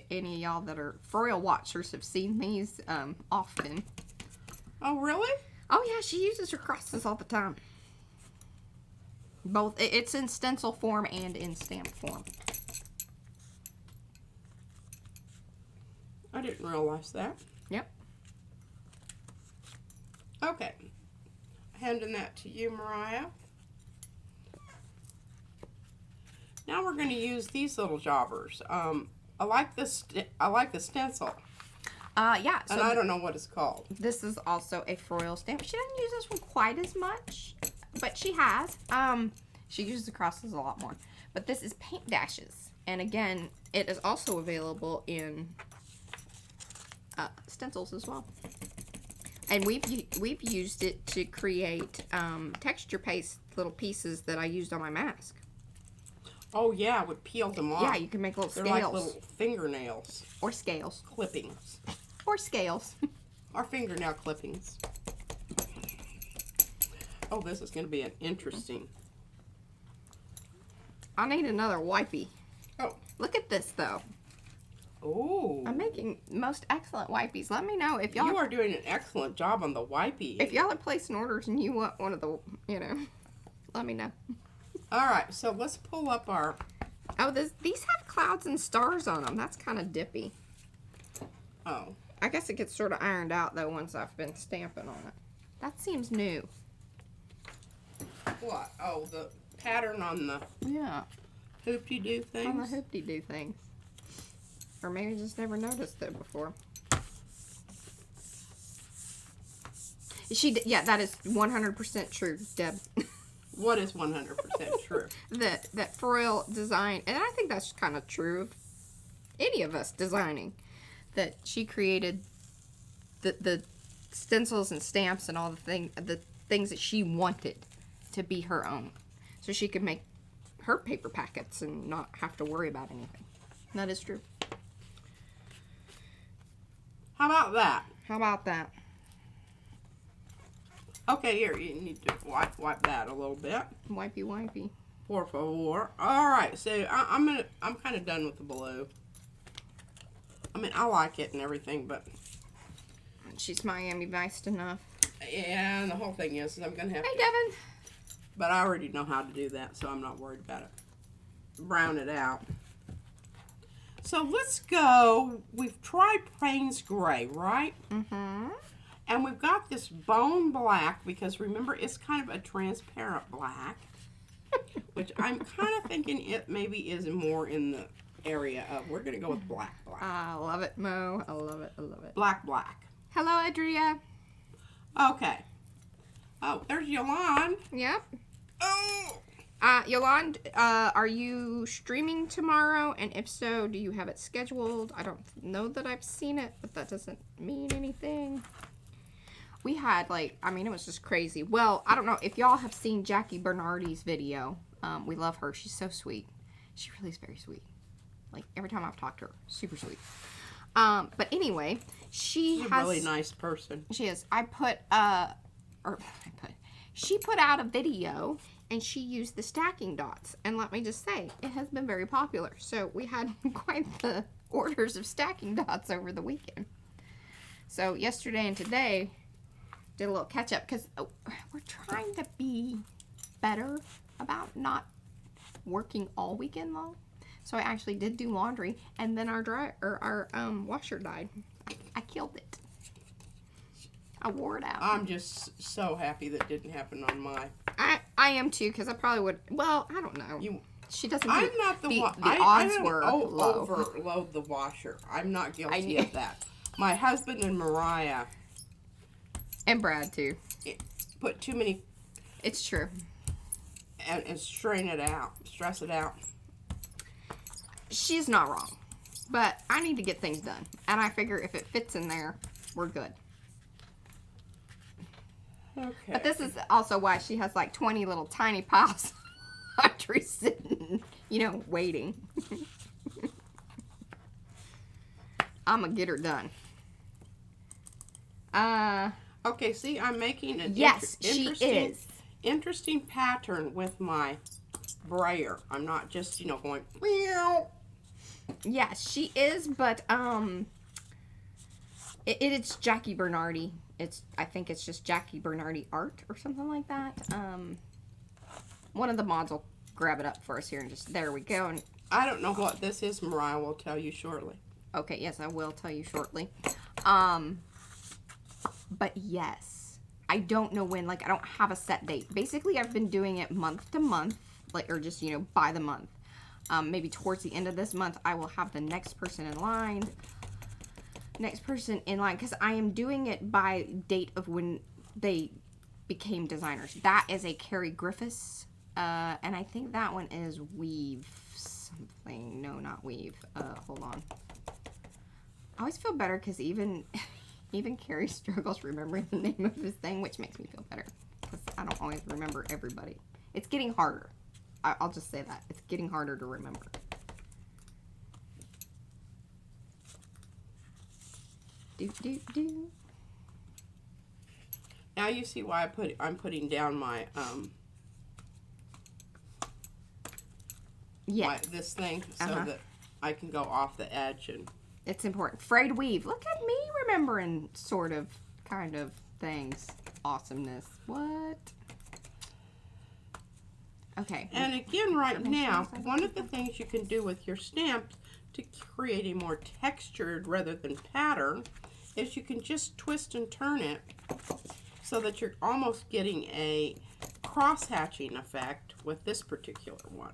S1: any of y'all that are foil watchers have seen these often.
S3: Oh, really?
S1: Oh yeah, she uses her crosses all the time. Both, it's in stencil form and in stamp form.
S3: I didn't realize that.
S1: Yep.
S3: Okay. Handing that to you, Mariah. Now we're going to use these little jobbers. I like this. I like the stencil.
S1: Yeah. So
S3: And I don't know what it's called.
S1: this is also a foil stamp. She doesn't use this one quite as much, but she has. She uses the crosses a lot more. But this is Paint Dashes, and again, it is also available in stencils as well. And we've used it to create texture paste little pieces that I used on my mask.
S3: Oh yeah, we peeled them off.
S1: Yeah, you can make little
S3: They're
S1: scales.
S3: like little fingernails.
S1: Or scales.
S3: Clippings.
S1: Or scales.
S3: Or fingernail clippings. Oh, this is going to be an interesting.
S1: I need another wipey.
S3: Oh.
S1: Look at this, though.
S3: Oh.
S1: I'm making most excellent wipies. Let me know if y'all...
S3: You are doing an excellent job on the wipey.
S1: If y'all are placing orders and you want one of the, let me know.
S3: All right, so let's pull up our...
S1: Oh, these have clouds and stars on them. That's kind of dippy.
S3: Oh.
S1: I guess it gets sort of ironed out, though, once I've been stamping on it. That seems new.
S3: What? Oh, the pattern on the
S1: Yeah.
S3: hoop-de-doo things?
S1: On the hoop-de-doo things. Or maybe just never noticed it before. Yeah, that is 100% true, Deb.
S3: What is 100% true?
S1: that foil design, and I think that's kind of true of any of us designing, that she created the stencils and stamps and all the things that she wanted to be her own, so she could make her paper packets and not have to worry about anything. That is true.
S3: How about that?
S1: How about that?
S3: Okay, here, you need to wipe that a little bit.
S1: Wipey wipey.
S3: Por favor. All right, so I'm kind of done with the blue. I mean, I like it and everything, but
S1: She's Miami Viced enough.
S3: yeah, and the whole thing is I'm gonna have
S1: Hey,
S3: to.
S1: Devin.
S3: But I already know how to do that, so I'm not worried about it. Brown it out. So let's go. We've tried Payne's Gray, right?
S1: Mm-hmm.
S3: And we've got this bone black, because remember, it's kind of a transparent black, which I'm kind of thinking it maybe is more in the area of, we're going to go with black.
S1: I love it, Mo. I love it. I love it.
S3: Black.
S1: Hello, Adria.
S3: Okay. Oh, there's Yolande.
S1: Yep.
S3: Oh!
S1: Yolande, are you streaming tomorrow? And if so, do you have it scheduled? I don't know that I've seen it, but that doesn't mean anything. we had like, I mean, it was just crazy. Well, I don't know if y'all have seen Jackie Bernardi's video. We love her. She's so sweet. She really is very sweet. Like every time I've talked to her, super sweet. But anyway, she's
S3: a really nice person.
S1: She is. She put out a video and she used the stacking dots. And let me just say, it has been very popular. So we had quite the orders of stacking dots over the weekend. So yesterday and today, did a little catch up because we're trying to be better about not working all weekend long. So I actually did do laundry, and then our washer died. I killed it. I wore it out.
S3: I'm just so happy that didn't happen on my.
S1: I am too, because I probably would. Well, I don't know. She doesn't.
S3: I'm not the one.
S1: The odds were low.
S3: Overload the washer. I'm not guilty of that. My husband and Mariah.
S1: And Brad too.
S3: Put too many.
S1: It's true.
S3: And strain it out. Stress it out.
S1: She's not wrong. But I need to get things done. And I figure if it fits in there, we're good.
S3: Okay.
S1: But this is also why she has like 20 little tiny piles of laundry sitting, waiting. I'm going to get her done.
S3: Okay, see, I'm making an interesting pattern with my brayer. I'm not just, going, meow.
S1: Yes, she is, but it's Jackie Bernardi. I think it's just Jackie Bernardi art or something like that. One of the mods will grab it up for us here and just, there we go. And
S3: I don't know what this is. Mariah will tell you shortly.
S1: Okay, yes, I will tell you shortly. But yes, I don't know when, like, I don't have a set date. Basically, I've been doing it month to month, like, or just, by the month. Maybe towards the end of this month, I will have the next person in line. Because I am doing it by date of when they became designers. That is a Carrie Griffiths, and I think that one is Weave something. No, not Weave. Hold on. I always feel better because even Carrie struggles remembering the name of his thing, which makes me feel better because I don't always remember everybody. It's getting harder. I'll just say that. It's getting harder to remember. Do.
S3: Now you see why I'm putting down my this thing so that I can go off the edge. And
S1: it's important. Frayed weave. Look at me remembering kind of things. Awesomeness. What? Okay.
S3: And again, right now, one of the things you can do with your stamps to create a more textured rather than pattern is you can just twist and turn it so that you're almost getting a cross-hatching effect with this particular one.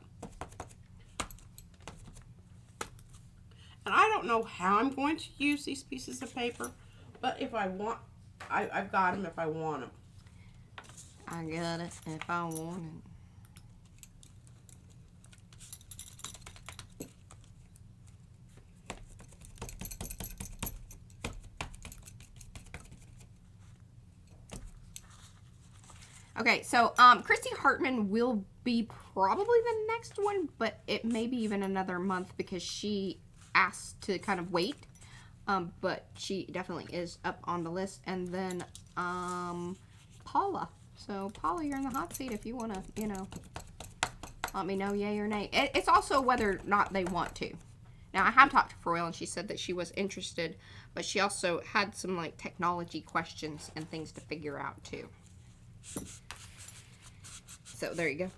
S3: And I don't know how I'm going to use these pieces of paper, but if I want, I've got them if I want them.
S1: I got it if I want it. Okay, so Christy Hartman will be probably the next one, but it may be even another month because she asked to kind of wait. But she definitely is up on the list. And then Paula. So Paula, you're in the hot seat if you want to, let me know yay or nay. It's also whether or not they want to. Now, I have talked to Floral and she said that she was interested, but she also had some like technology questions and things to figure out too. So there you go.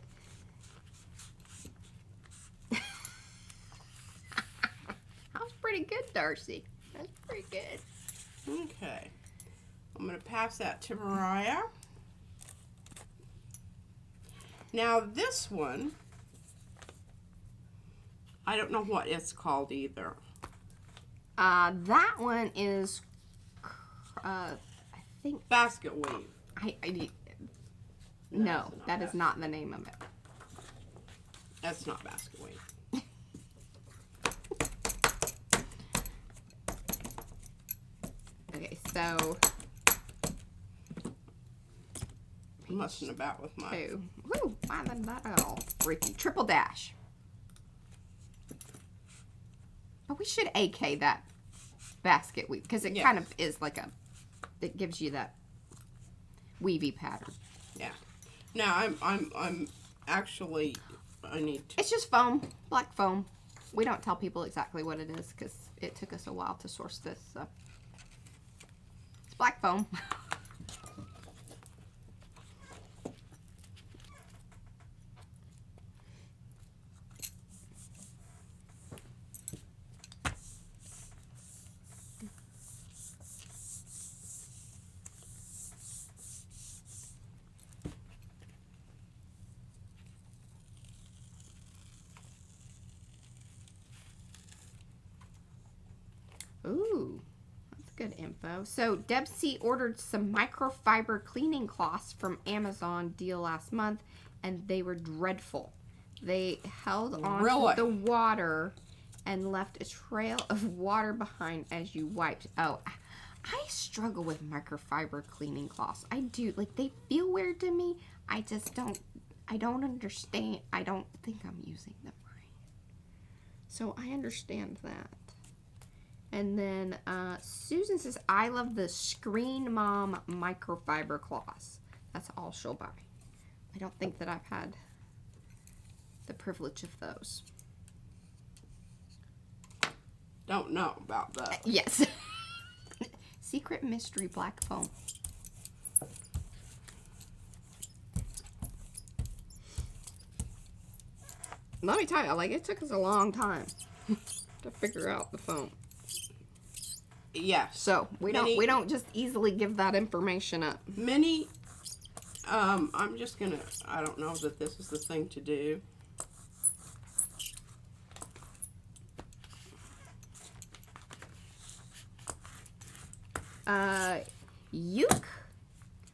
S1: That was pretty good, Darcy. That's pretty good.
S3: Okay. I'm going to pass that to Mariah. Now this one, I don't know what it's called either.
S1: That one is, I think...
S3: Basket weave.
S1: No, that is not the name of it.
S3: That's not basket weave.
S1: Okay, so
S3: mussing about with my...
S1: Two. Woo, why did that all freaky? Triple dash. Oh, we should AK that basket weave because it kind of is like a, it gives you that weavy pattern.
S3: Yeah. Now I'm actually, I need to.
S1: It's just foam, black foam. We don't tell people exactly what it is because it took us a while to source this. So it's black foam. Ooh, that's good info. So Debsy ordered some microfiber cleaning cloths from Amazon deal last month, and they were dreadful. They held on to the water and left a trail of water behind as you wiped. Oh, I struggle with microfiber cleaning cloths. I do. Like, they feel weird to me. I just don't, I don't understand. I don't think I'm using them right. So I understand that. And then Susan says, I love the Screen Mom microfiber cloths. That's all she'll buy. I don't think that I've had the privilege of those.
S3: Don't know about that.
S1: Yes. Secret mystery black foam. Let me tell you, like, it took us a long time to figure out the foam.
S3: Yeah.
S1: So we don't just easily give that information up.
S3: Many. I'm just gonna. I don't know that this is the thing to do.
S1: Yuck.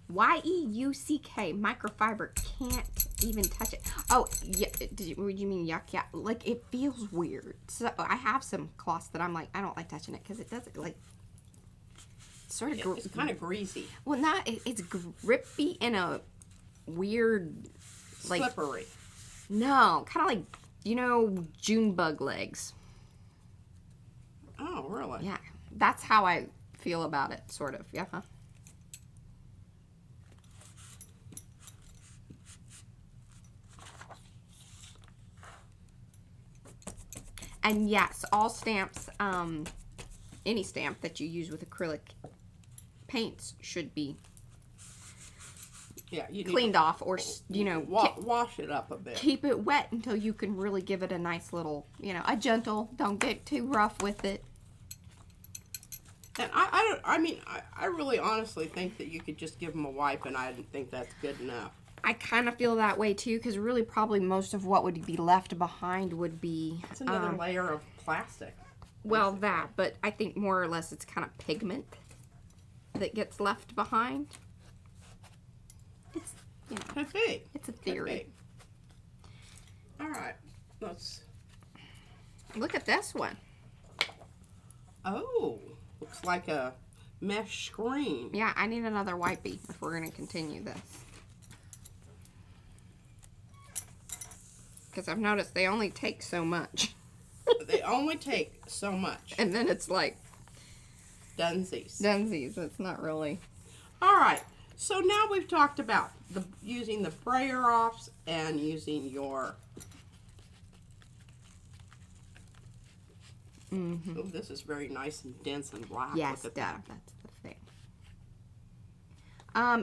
S1: Y-E-U-C-K. Microfiber can't even touch it. Oh, yeah. Would you mean yuck? Yeah. Like, it feels weird. So I have some cloths that I'm like, I don't like touching it because it does it like sort of.
S3: It's kind of greasy.
S1: Well, it's grippy in a weird, like,
S3: slippery.
S1: No, kind of like, you know, June bug legs.
S3: Oh, really?
S1: Yeah, that's how I feel about it, sort of. Yeah. Huh? And yes, all stamps, any stamp that you use with acrylic paints should be
S3: you
S1: cleaned off, or, you know,
S3: wash it up a bit.
S1: Keep it wet until you can really give it a nice little, you know, a gentle, don't get too rough with it.
S3: And I really honestly think that you could just give them a wipe, and I didn't think that's good enough.
S1: I kind of feel that way too, because really probably most of what would be left behind would be...
S3: It's another layer of plastic.
S1: Well, that, but I think more or less it's kind of pigment that gets left behind. It's, you know,
S3: Could be.
S1: It's a theory.
S3: All right, let's...
S1: Look at this one.
S3: Oh, looks like a mesh screen.
S1: Yeah, I need another wipey if we're going to continue this. Because I've noticed they only take so much.
S3: They only take so much.
S1: And then it's like...
S3: Dunsies.
S1: Dunsies. It's not really...
S3: All right. So now we've talked about using the Brayer offs and using your... Oh, this is very nice and dense and black.
S1: Yes,
S3: look at that.
S1: That's the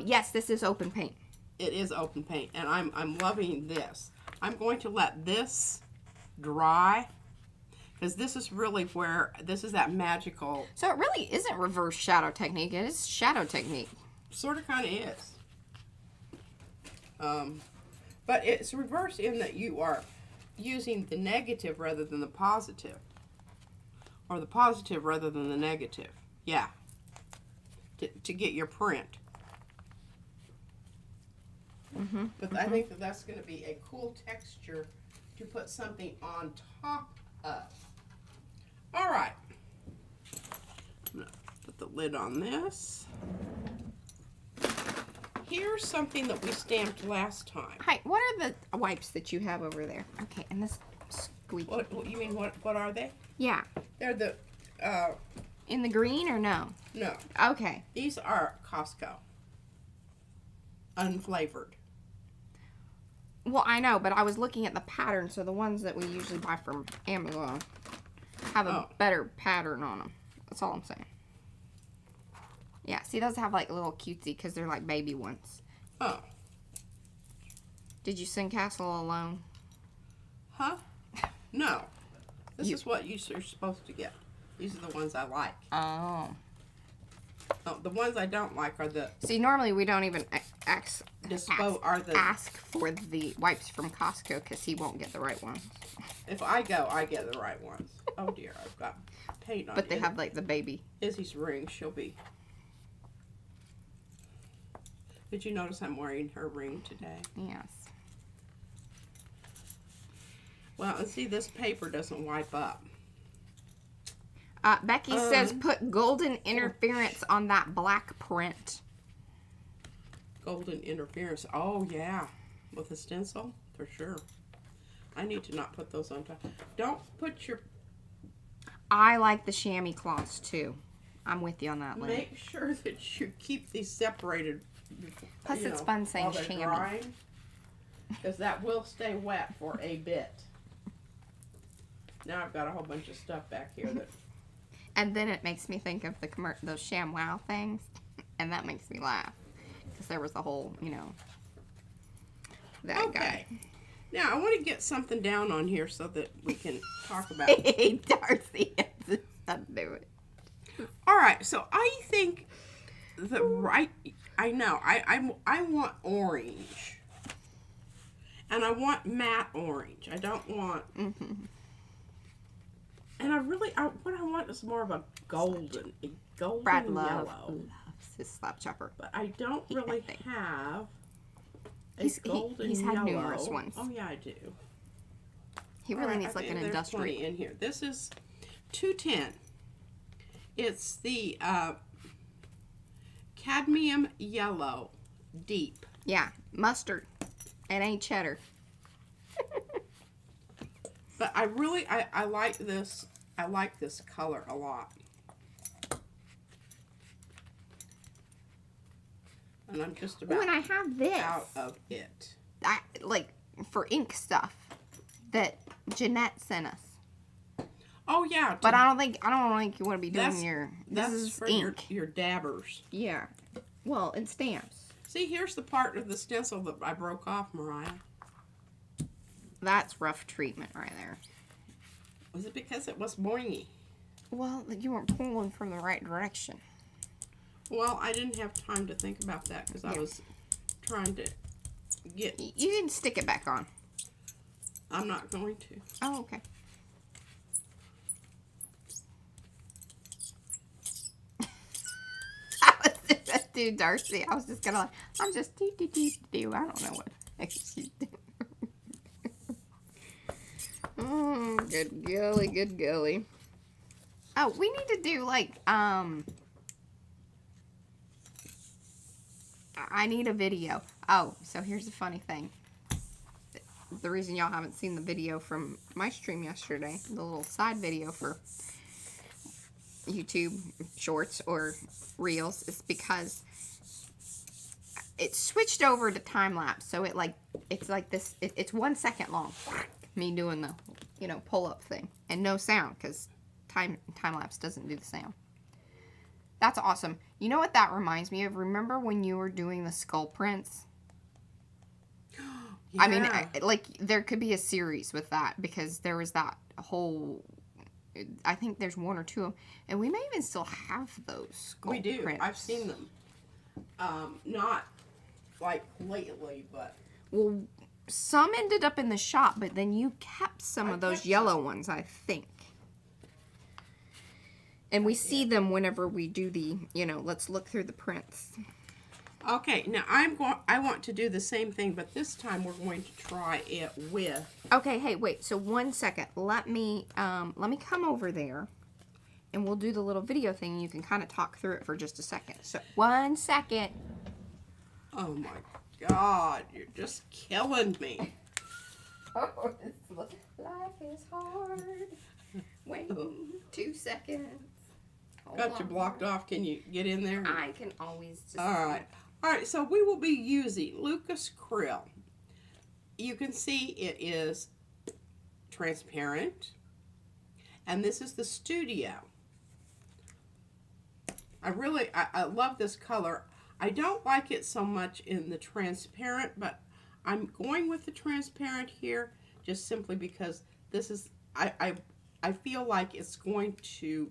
S1: thing. Yes, this is open paint.
S3: It is open paint, and I'm loving this. I'm going to let this dry, because this is really where, this is that magical...
S1: So it really isn't reverse shadow technique. It is shadow technique.
S3: Sort of kind of is. But it's reverse in that you are using the negative rather than the positive. Or the positive rather than the negative. Yeah. To get your print. But I think that that's going to be a cool texture to put something on top of. All right. I'm going to put the lid on this. here's something that we stamped last time.
S1: Hi, what are the wipes that you have over there? Okay, and this squeaky.
S3: What you mean? What are they?
S1: Yeah.
S3: They're the
S1: In the green or no?
S3: no.
S1: Okay.
S3: These are Costco. Unflavored.
S1: Well, I know, but I was looking at the pattern, so the ones that we usually buy from Amazon have a better pattern on them. That's all I'm saying. Yeah, see, those have like little cutesy because they're like baby ones.
S3: Oh.
S1: Did you sing Castle Alone?
S3: Huh? No. This is what you're supposed to get. These are the ones I like.
S1: Oh.
S3: Oh, the ones I don't like are the
S1: See, normally we don't even ask for the wipes from Costco because he won't get the right ones.
S3: If I go, I get the right ones. Oh dear, I've got paint on.
S1: But they have like the baby.
S3: Izzy's ring. She'll be. Did you notice I'm wearing her ring today?
S1: Yes.
S3: Well, and see, this paper doesn't wipe up.
S1: Becky says put golden interference on that black print.
S3: Golden interference. Oh, yeah. With a stencil? For sure. I need to not put those on top. Don't put your...
S1: I like the chamois cloths, too. I'm with you on that, Lynn.
S3: Make sure that you keep these separated.
S1: Plus, it's fun saying chamois.
S3: Because that will stay wet for a bit. Now I've got a whole bunch of stuff back here that...
S1: And then it makes me think of those ShamWow things. And that makes me laugh. Because there was the whole, that guy.
S3: Now, I want to get something down on here so that we can talk about
S1: Hey, Darcy. I'd do it.
S3: All right, so I think I know, I want orange. And I want matte orange. I don't want... And what I want is more of a golden
S1: Brad
S3: yellow.
S1: loves his slap chopper.
S3: But I don't really have
S1: He's
S3: golden
S1: had
S3: yellow.
S1: numerous ones.
S3: Oh yeah, I do.
S1: He really needs like an industrial.
S3: There's 20 in here. This is 210. It's the cadmium yellow deep.
S1: Yeah, mustard. It ain't cheddar.
S3: But I really I like this. I like this color a lot. And I'm just about
S1: and I have this
S3: out of it.
S1: Like for ink stuff that Jeanette sent us.
S3: Oh yeah,
S1: but I don't think you want to be doing your. This is
S3: for
S1: ink.
S3: your dabbers.
S1: Yeah, well, and stamps.
S3: See, here's the part of the stencil that I broke off, Mariah.
S1: That's rough treatment right there.
S3: Was it because it was boingy?
S1: Well, you weren't pulling from the right direction.
S3: Well, I didn't have time to think about that because I was trying to get...
S1: You can stick it back on.
S3: I'm not going to.
S1: Oh, okay. Dude, Darcy, I was just gonna I'm just do. I don't know what she's doing. Good golly, good golly. Oh, we need to do like I need a video. Oh, so here's the funny thing. The reason y'all haven't seen the video from my stream yesterday, the little side video for YouTube shorts or reels, is because it switched over to time lapse. So it's like this. It's 1 second long. Me doing the pull up thing and no sound because time lapse doesn't do the sound. That's awesome. You know what that reminds me of? Remember when you were doing the skull prints? Yeah. I mean, there could be a series with that because there was that whole. I think there's one or two of them, and we may even still have those skull
S3: We do.
S1: prints.
S3: I've seen them. Not like lately, but
S1: well, some ended up in the shop, but then you kept some of those yellow ones, I think. And we see them whenever we do the, let's look through the prints.
S3: Okay, now I want to do the same thing, but this time we're going to try it with.
S1: Okay, hey, wait. So 1 second. Let me come over there, and we'll do the little video thing. And you can kind of talk through it for just a second. So 1 second.
S3: Oh my God, you're just killing me.
S1: Oh, life is hard. Wait 2 seconds. Hold
S3: Got you
S1: on.
S3: blocked off. Can you get in there?
S1: I can always just...
S3: Alright. Alright, so we will be using Lucas Krill. You can see it is transparent. And this is the Studio. I love this color. I don't like it so much in the transparent, but I'm going with the transparent here just simply because this is, I feel like it's going to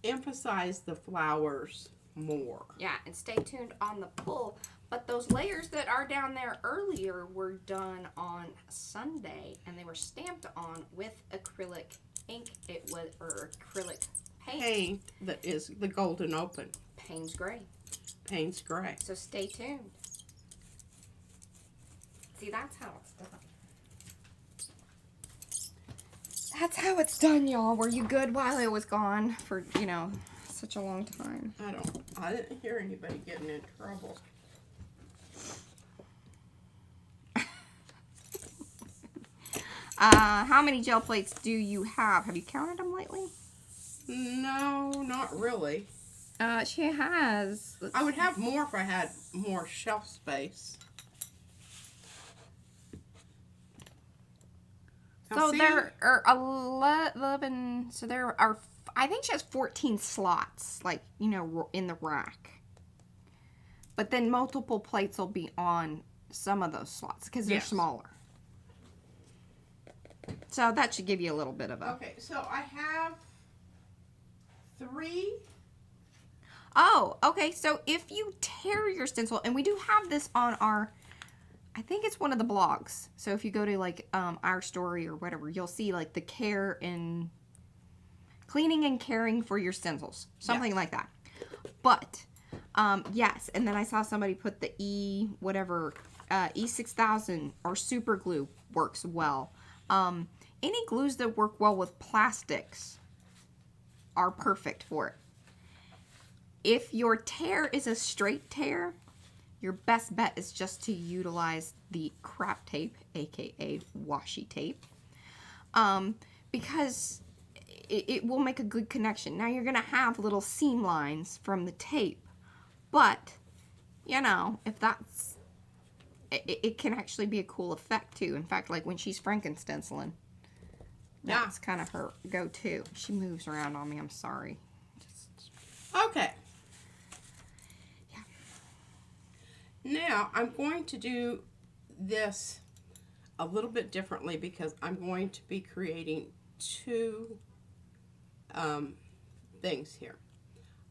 S3: emphasize the flowers more.
S1: Yeah, and stay tuned on the pull. But those layers that are down there earlier were done on Sunday, and they were stamped on with acrylic ink. It was, or acrylic paint.
S3: Paint that is the Golden Open.
S1: Payne's Gray.
S3: Payne's Gray.
S1: So stay tuned. See, that's how it's done. That's how it's done, y'all. Were you good while it was gone for, you know, such a long time?
S3: I didn't hear anybody getting in trouble.
S1: How many gel plates do you have? Have you counted them lately?
S3: No, not really.
S1: She has.
S3: I would have more if I had more shelf space. Now,
S1: So
S3: see?
S1: there are 11. So there are. I think she has 14 slots, like, you know, in the rack. But then multiple plates will be on some of those slots because they're
S3: Yes.
S1: smaller. So that should give you a little bit of a...
S3: Okay, so I have 3.
S1: Oh, okay. So if you tear your stencil, and we do have this on our... I think it's one of the blogs. So if you go to, like, our story or whatever, you'll see, like, the care in... cleaning and caring for your stencils. Something like that. But, yes. And then I saw somebody put the E6000 or super glue works well. Any glues that work well with plastics are perfect for it. If your tear is a straight tear, your best bet is just to utilize the crap tape, aka washi tape, because it will make a good connection. Now you're gonna have little seam lines from the tape, but you know, if that's it can actually be a cool effect too. In fact, like when she's Frankenstenciling, that's kind of her go-to. She moves around on me. I'm sorry.
S3: Okay.
S1: Yeah.
S3: Now, I'm going to do this a little bit differently because I'm going to be creating 2 things here.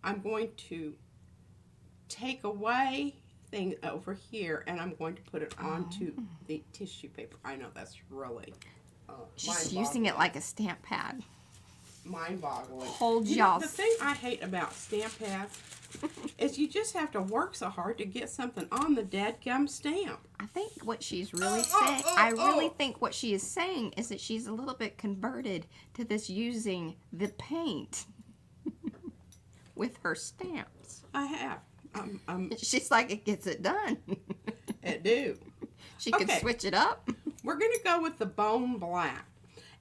S3: I'm going to take away thing over here and I'm going to put it onto the tissue paper. I know that's really
S1: She's using it like a stamp pad.
S3: mind-boggling.
S1: Hold
S3: You know,
S1: y'all.
S3: the thing I hate about stamp pads is you just have to work so hard to get something on the dadgum stamp.
S1: I think what she's really saying, I really think what she is saying is that she's a little bit converted to this using the paint with her stamps.
S3: I have.
S1: She's like, it gets it done.
S3: It do.
S1: She can
S3: Okay.
S1: switch it up.
S3: We're going to go with the bone black.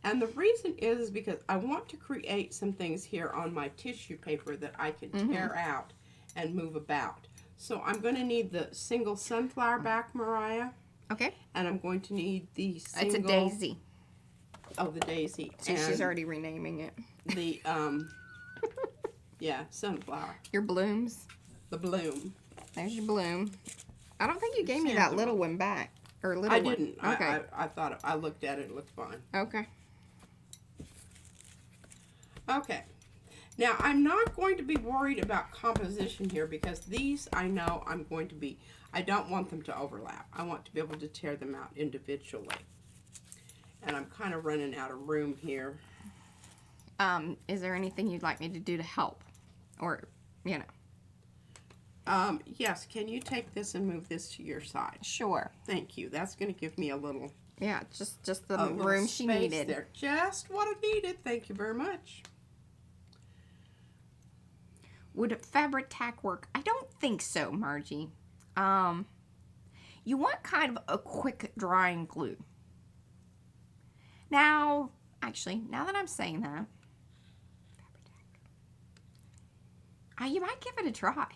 S3: And the reason is because I want to create some things here on my tissue paper that I can tear out and move about. So I'm going to need the single sunflower back, Mariah.
S1: Okay.
S3: And I'm going to need the single...
S1: It's a daisy.
S3: Oh, the daisy.
S1: So she's already renaming it.
S3: The, yeah, sunflower.
S1: Your blooms.
S3: The bloom.
S1: There's your bloom. I don't think you gave me that little one back. Or little
S3: I
S1: one.
S3: didn't.
S1: Okay.
S3: I thought, I looked at it, it looked fine.
S1: Okay.
S3: Okay. Now, I'm not going to be worried about composition here because these I know I'm going to be, I don't want them to overlap. I want to be able to tear them out individually. And I'm kind of running out of room here.
S1: Is there anything you'd like me to do to help? Or, you know.
S3: Yes, can you take this and move this to your side?
S1: Sure.
S3: Thank you. That's going to give me a little...
S1: Yeah, just the
S3: little
S1: room she
S3: space
S1: needed.
S3: There. Just what I needed. Thank you very much.
S1: Would fabric tack work? I don't think so, Margie. you want kind of a quick drying glue. Now, actually, now that I'm saying that, you might give it a try.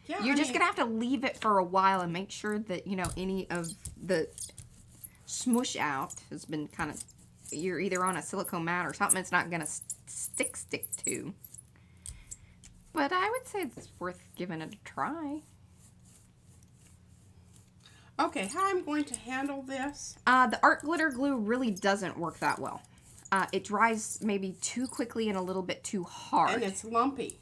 S3: Yeah,
S1: You're just going to have to leave it for a while and make sure that, you know, any of the smush out has been kind of, you're either on a silicone mat or something it's not going to stick to. But I would say it's worth giving it a try.
S3: Okay, how I'm going to handle this?
S1: The art glitter glue really doesn't work that well. It dries maybe too quickly and a little bit too hard.
S3: And it's lumpy.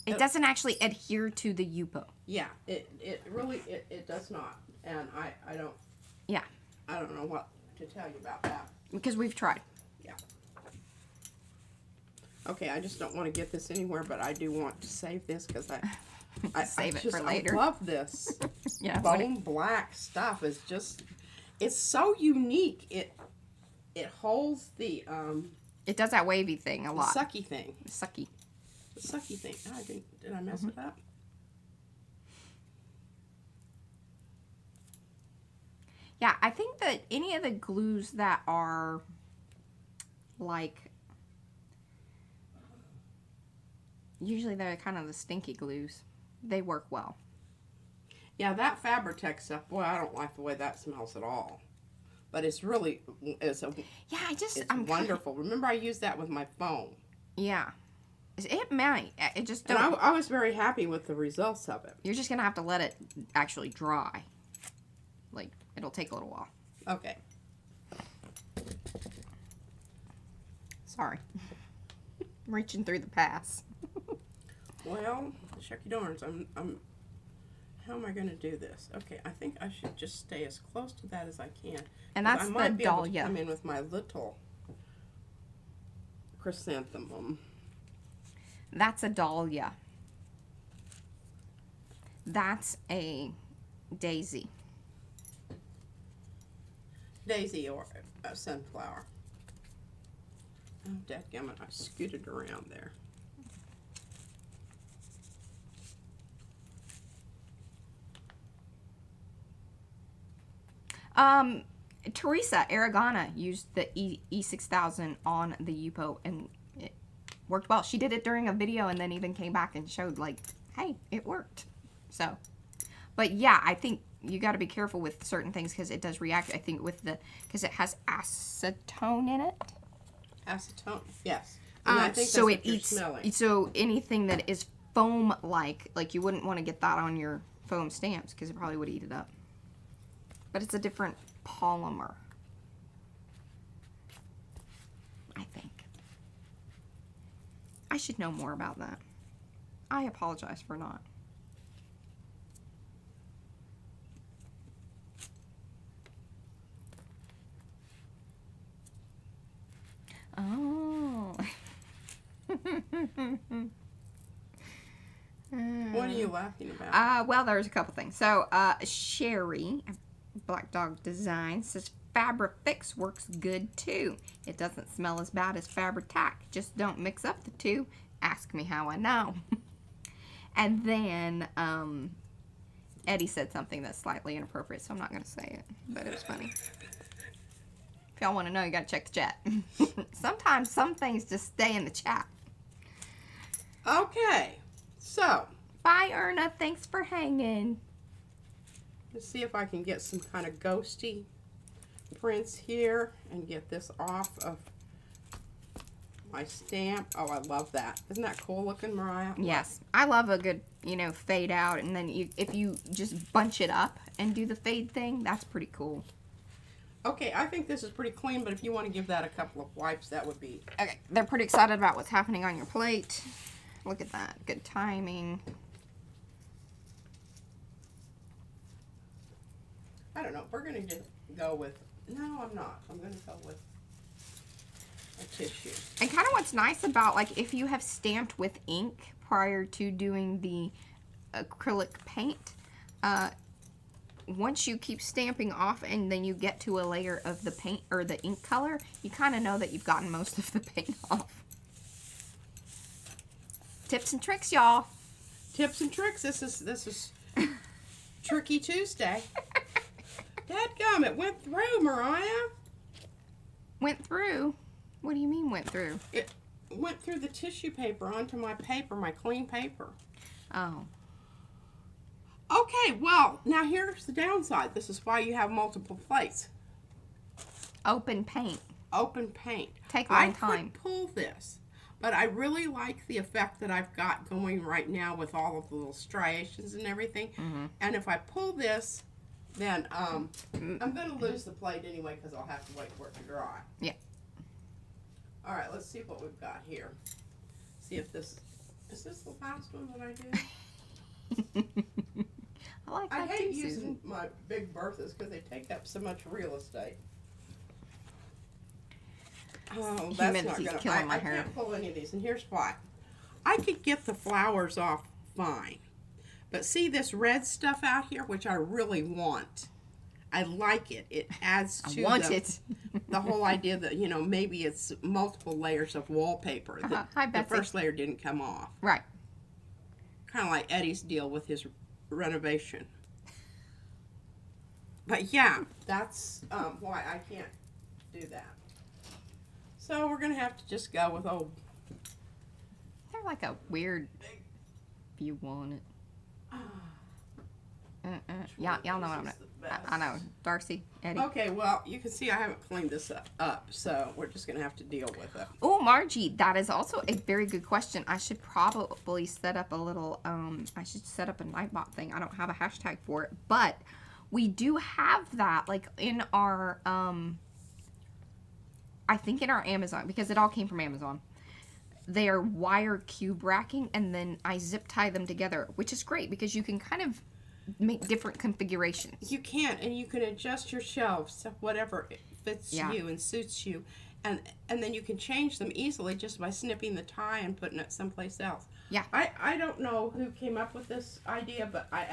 S1: It doesn't actually adhere to the Yupo.
S3: Yeah, it really does not. And I don't know what to tell you about that.
S1: Because we've tried.
S3: Yeah. Okay, I just don't want to get this anywhere, but I do want to save this because I
S1: Save it for later.
S3: I love this.
S1: Yeah.
S3: Bone black stuff is just, it's so unique. It holds the
S1: It does that wavy thing a lot.
S3: sucky thing.
S1: Sucky.
S3: The sucky thing. Did I mess it up?
S1: Yeah, I think that any of the glues that are like, usually they're kind of the stinky glues, they work well.
S3: Yeah, that Fabri-Tac stuff, boy, I don't like the way that smells at all. But it's really, it's wonderful. Remember I used that with my foam.
S1: Yeah. It might. It just don't.
S3: And I was very happy with the results of it.
S1: You're just going to have to let it actually dry. Like, it'll take a little while.
S3: Okay.
S1: Sorry. I'm reaching through the pass.
S3: Well, shucky darns, how am I going to do this? Okay, I think I should just stay as close to that as I can.
S1: And that's
S3: I might
S1: the
S3: be able to
S1: dahlia.
S3: come in with my little chrysanthemum.
S1: That's a dahlia. That's a daisy.
S3: Daisy or a sunflower. Oh, dadgummit, I scooted around there.
S1: Teresa Aragona used the E6000 on the Yupo and it worked well. She did it during a video and then even came back and showed like, hey, it worked. So, but yeah, I think you got to be careful with certain things because it does react, I think, with because it has acetone in it.
S3: Acetone, yes. And I think
S1: so
S3: that's
S1: it
S3: what you're
S1: eats,
S3: smelling.
S1: so anything that is foam-like you wouldn't want to get that on your foam stamps because it probably would eat it up. But it's a different polymer, I think. I should know more about that. I apologize for not. Oh.
S3: What are you laughing about?
S1: Well, there's a couple things. So, Sherry, Black Dog Design, says Fabri-Fix works good too. It doesn't smell as bad as Fabri-Tac. Just don't mix up the two. Ask me how I know. And then, Eddie said something that's slightly inappropriate, so I'm not going to say it, but it was funny. If y'all want to know, you got to check the chat. Sometimes some things just stay in the chat.
S3: Okay, so.
S1: Bye, Erna. Thanks for hanging.
S3: Let's see if I can get some kind of ghosty prints here and get this off of my stamp. Oh, I love that. Isn't that cool looking, Mariah?
S1: Yes. I love a good, fade out. And then if you just bunch it up and do the fade thing, that's pretty cool.
S3: Okay, I think this is pretty clean, but if you want to give that a couple of wipes, that would be...
S1: Okay, they're pretty excited about what's happening on your plate. Look at that. Good timing.
S3: I don't know. We're going to go with... No, I'm not. I'm going to go with a tissue.
S1: And kind of what's nice about, if you have stamped with ink prior to doing the acrylic paint, once you keep stamping off and then you get to a layer of the paint or the ink color, you kind of know that you've gotten most of the paint off. Tips and tricks, y'all.
S3: Tips and tricks. This is Tricky Tuesday. Dadgum, it went through, Mariah.
S1: Went through? What do you mean went through?
S3: It went through the tissue paper onto my paper, my clean paper.
S1: Oh.
S3: Okay, well, now here's the downside. This is why you have multiple plates.
S1: Open paint.
S3: Open paint.
S1: Take a long
S3: I
S1: time.
S3: could pull this, but I really like the effect that I've got going right now with all of the little striations and everything.
S1: Mm-hmm.
S3: And if I pull this, then I'm going to lose the plate anyway because I'll have to wait for it to dry.
S1: Yeah.
S3: All right, let's see what we've got here. See if this, is this the last one that I did?
S1: I like
S3: I
S1: that
S3: hate
S1: too,
S3: using
S1: Susan.
S3: my big Berthas because they take up so much real estate. Oh, that's not
S1: Humidity's
S3: gonna.
S1: killing my
S3: I
S1: hair.
S3: can't pull any of these, and here's why. I could get the flowers off fine, but see this red stuff out here, which I really want. I like it. It adds to the whole idea that, you know, maybe it's multiple layers of wallpaper.
S1: Hi,
S3: The
S1: Betsy.
S3: first layer didn't come off.
S1: Right.
S3: Kind of like Eddie's deal with his renovation. But yeah, that's why I can't do that. So we're going to have to just go with old...
S1: They're like a weird view on it. Yeah, y'all know what I'm I know. Darcy, Eddie.
S3: Okay, well, you can see I haven't cleaned this up, so we're just going to have to deal with it.
S1: Oh, Margie, that is also a very good question. I should probably set up a little, I should set up a Nightbot thing. I don't have a hashtag for it, but we do have that, like, in our, I think in our Amazon, because it all came from Amazon. They are wire cube racking, and then I zip tie them together, which is great, because you can kind of make different configurations.
S3: You can, and you can adjust your shelves to whatever fits
S1: Yeah.
S3: you and suits you, and then you can change them easily just by snipping the tie and putting it someplace else.
S1: Yeah.
S3: I don't know who came up with this idea, but I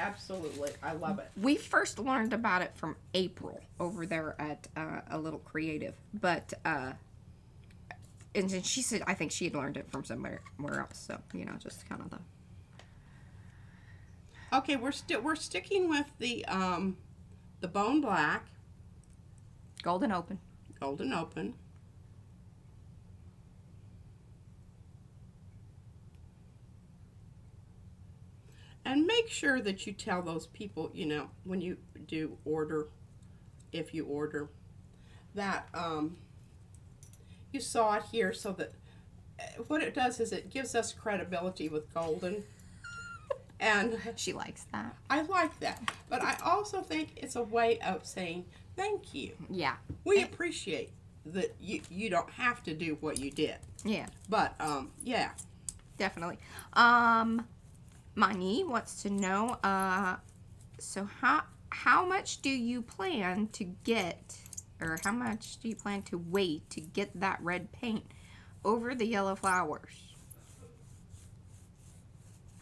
S3: love it.
S1: We first learned about it from April over there at A Little Creative, but and then she said I think she had learned it from somewhere else. So you know, just kind of the.
S3: Okay, we're sticking with the bone black,
S1: Golden Open.
S3: golden open. And make sure that you tell those people, you know, when you do order, if you order, that you saw it here, so that what it does is it gives us credibility with golden. And
S1: She likes that.
S3: I like that. But I also think it's a way of saying thank you.
S1: Yeah.
S3: We appreciate that you don't have to do what you did.
S1: Yeah.
S3: But, yeah.
S1: Definitely. Mani wants to know, so how much do you plan to get, or how much do you plan to wait to get that red paint over the yellow flowers?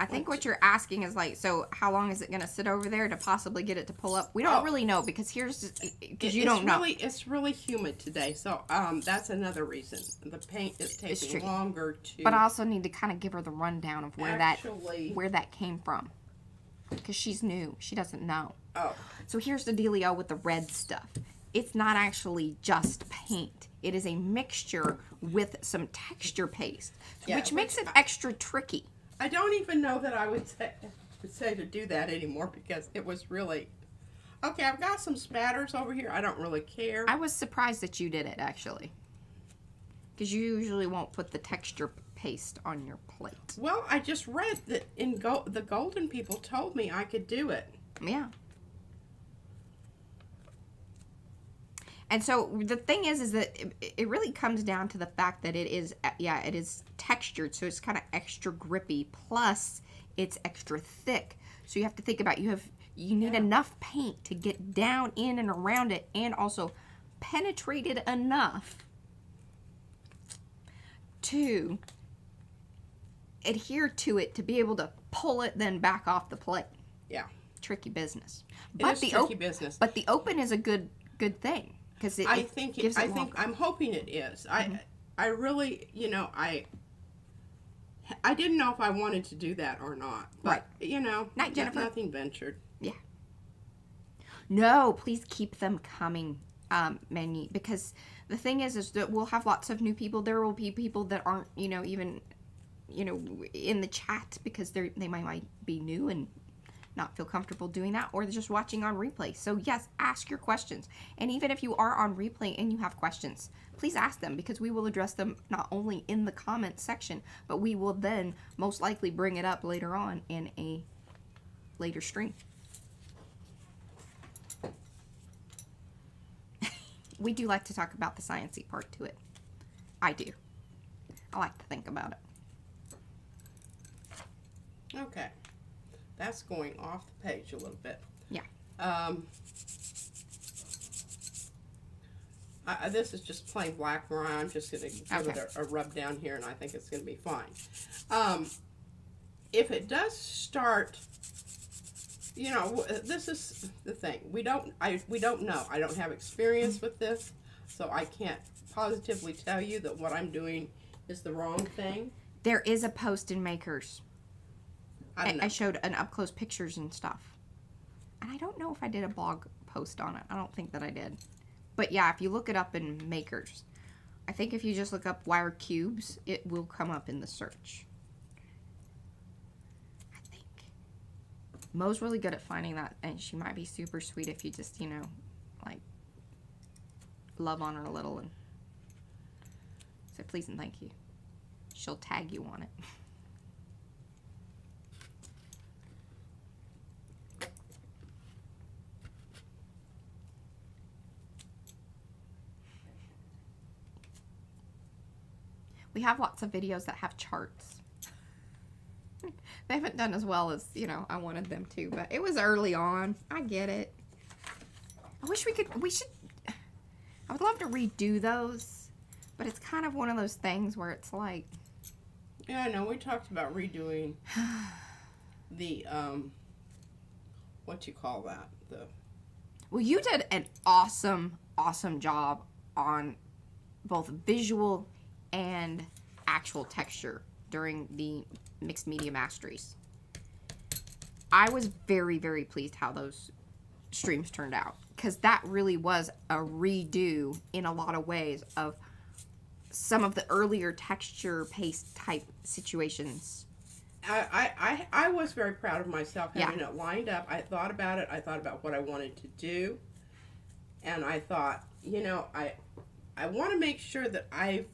S1: I think what you're asking is like, so how long is it going to sit over there to possibly get it to pull up? We don't really know, because because you don't know.
S3: It's really humid today, so that's another reason. The paint is taking
S1: tricky.
S3: longer to...
S1: But I also need to kind of give her the rundown of where
S3: Actually-
S1: where that came from, because she's new. She doesn't know.
S3: Oh,
S1: So here's the dealio with the red stuff. It's not actually just paint. It is a mixture with some texture paste,
S3: Yeah,
S1: which makes
S3: which
S1: it extra tricky.
S3: I don't even know that I would say to do that anymore, because it was really... Okay, I've got some spatters over here. I don't really care.
S1: I was surprised that you did it, actually, because you usually won't put the texture paste on your plate.
S3: Well, I just read that the golden people told me I could do it.
S1: Yeah. And so the thing is that it really comes down to the fact that it is textured, so it's kind of extra grippy, plus it's extra thick. So you have to think about, you need enough paint to get down in and around it, and also penetrate it enough to adhere to it to be able to pull it then back off the plate.
S3: Yeah.
S1: Tricky business.
S3: It is tricky business.
S1: But the open is a good thing, because it gives it longer.
S3: I'm hoping it is. I really, you know, I didn't know if I wanted to do that or not. But,
S1: Right.
S3: you know,
S1: Night, Jennifer.
S3: nothing ventured.
S1: Yeah. No, please keep them coming, Manny, because the thing is that we'll have lots of new people. There will be people that aren't, even, in the chat because they might be new and not feel comfortable doing that, or they're just watching on replay. So yes, ask your questions. And even if you are on replay and you have questions, please ask them, because we will address them not only in the comment section, but we will then most likely bring it up later on in a later stream. We do like to talk about the sciencey part to it. I do. I like to think about it.
S3: Okay. That's going off the page a little bit.
S1: Yeah.
S3: This is just plain black where I'm just going to give it a rub down here, and I think it's going to be fine. If it does start, this is the thing. We don't know. I don't have experience with this, so I can't positively tell you that what I'm doing is the wrong thing.
S1: There is a post in Makers. I showed an up-close pictures and stuff. And I don't know if I did a blog post on it. I don't think that I did. But yeah, if you look it up in Makers, I think if you just look up wire cubes, it will come up in the search. I think. Mo's really good at finding that, and she might be super sweet if you just, like, love on her a little and say please and thank you. She'll tag you on it. We have lots of videos that have charts. They haven't done as well as, I wanted them to, but it was early on. I get it. I wish I would love to redo those, but it's kind of one of those things where it's like.
S3: Yeah, I know. We talked about redoing the, what you call that?
S1: Well, you did an awesome job on both visual and actual texture during the mixed media masteries. I was very, very pleased how those streams turned out, because that really was a redo in a lot of ways of some of the earlier texture paste type situations.
S3: I was very proud of myself having it lined up. I thought about it. I thought about what I wanted to do, and I thought, I want to make sure that I've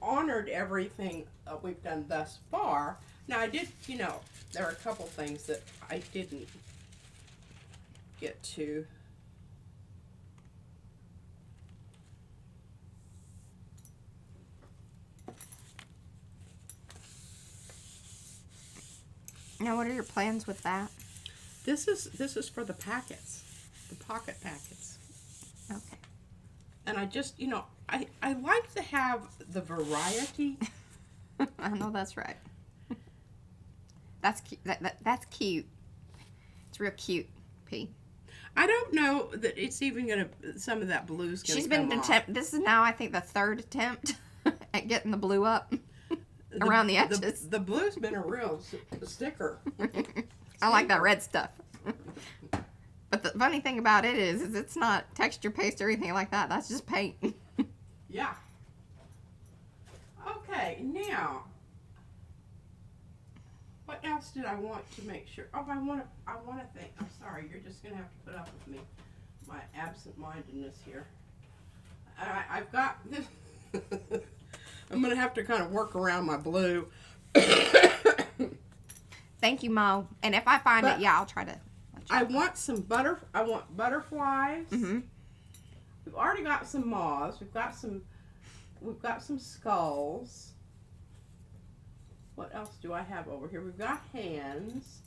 S3: honored everything we've done thus far. Now I did, there are a couple things that I didn't get to.
S1: Now, what are your plans with that?
S3: This is for the packets, the pocket packets.
S1: Okay.
S3: And I just, I like to have the variety.
S1: I know that's right. That's cute. That's cute. It's real cute, P.
S3: I don't know that it's even gonna. Some of that blue's gonna.
S1: She's been this is now, I think, the third attempt at getting the blue up around the edges.
S3: The blue's been a real sticker.
S1: I like that red stuff. But the funny thing about it is it's not texture paste or anything like that. That's just paint.
S3: Yeah. Okay, now, what else did I want to make sure? Oh, I want to think. I'm sorry, you're just gonna have to put up with me, my absent-mindedness here. I've got this. I'm gonna have to kind of work around my blue.
S1: Thank you, Mo. And if I find it, I'll try to.
S3: I want some butterflies.
S1: Mm-hmm.
S3: We've already got some moths. We've got some skulls. What else do I have over here? We've got hands.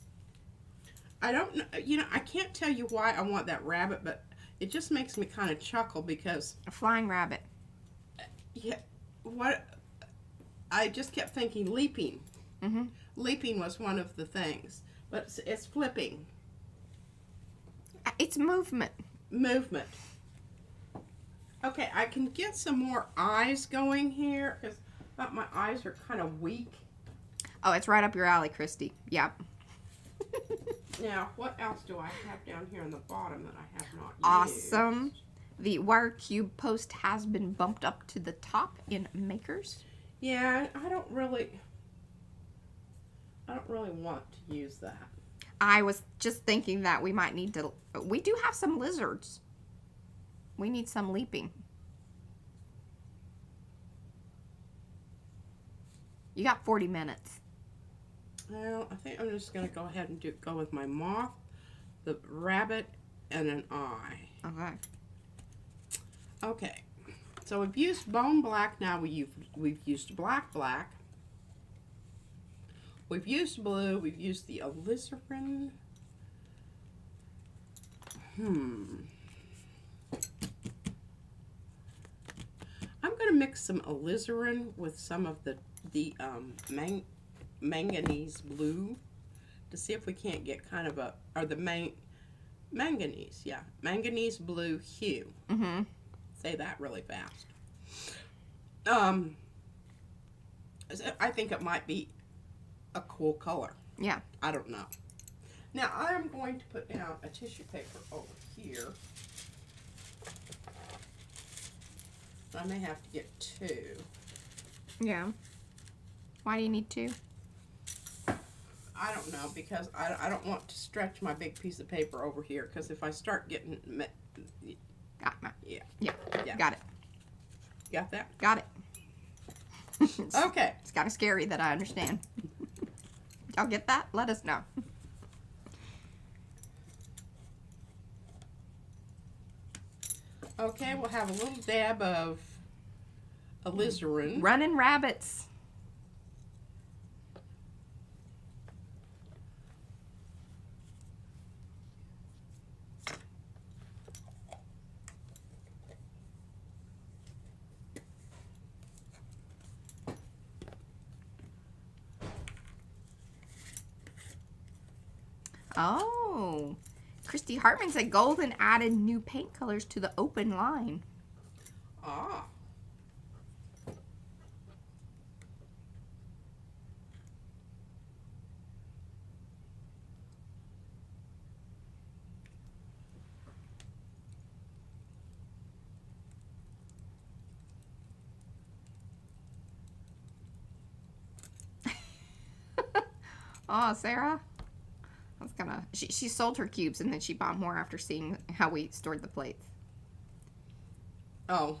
S3: I don't know. I can't tell you why I want that rabbit, but it just makes me kind of chuckle because
S1: a flying rabbit.
S3: Yeah. What? I just kept thinking leaping.
S1: Mm-hmm.
S3: Leaping was one of the things, but it's flipping.
S1: It's movement.
S3: Movement. Okay, I can get some more eyes going here because I thought my eyes are kind of weak.
S1: Oh, it's right up your alley, Christy. Yep.
S3: Now, what else do I have down here on the bottom that I have not
S1: Awesome.
S3: used?
S1: The wire cube post has been bumped up to the top in Makers.
S3: Yeah, I don't really want to use that.
S1: I was just thinking that we might need to... We do have some lizards. We need some leaping. You got 40 minutes.
S3: Well, I think I'm just going to go ahead and go with my moth, the rabbit, and an eye.
S1: Okay.
S3: Okay. So we've used bone black now. We've used black. We've used blue. We've used the alizarin. I'm going to mix some alizarin with some of the manganese blue to see if we can't get kind of manganese blue hue.
S1: Mm-hmm.
S3: Say that really fast. I think it might be a cool color.
S1: Yeah.
S3: I don't know. Now I'm going to put down a tissue paper over here. I may have to get 2.
S1: Yeah. Why do you need 2?
S3: I don't know, because I don't want to stretch my big piece of paper over here, because if I start getting... Yeah.
S1: Got it.
S3: Got that?
S1: Got it.
S3: Okay.
S1: It's kind of scary that I understand. Y'all get that? Let us know.
S3: Okay, we'll have a little dab of alizarin.
S1: Running rabbits. Oh, Christy Hartman said Golden added new paint colors to the open line.
S3: Ah.
S1: Oh, Sarah. That's gonna... She sold her cubes and then she bought more after seeing how we stored the plates.
S3: Oh.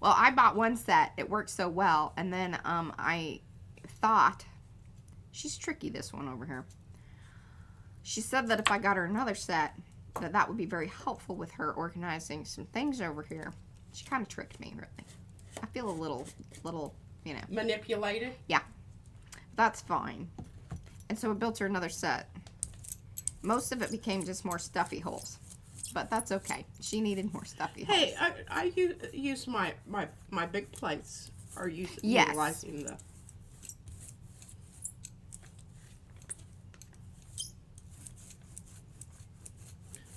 S1: Well, I bought one set. It worked so well. And then I thought... She's tricky, this one over here. She said that if I got her another set, that would be very helpful with her organizing some things over here. She kind of tricked me, really. I feel a little, you know.
S3: Manipulated?
S1: Yeah. That's fine. And so it built her another set. Most of it became just more stuffy holes. But that's okay. She needed more stuffy holes.
S3: Hey, I use my big plates. Are you
S1: Yes.
S3: utilizing the...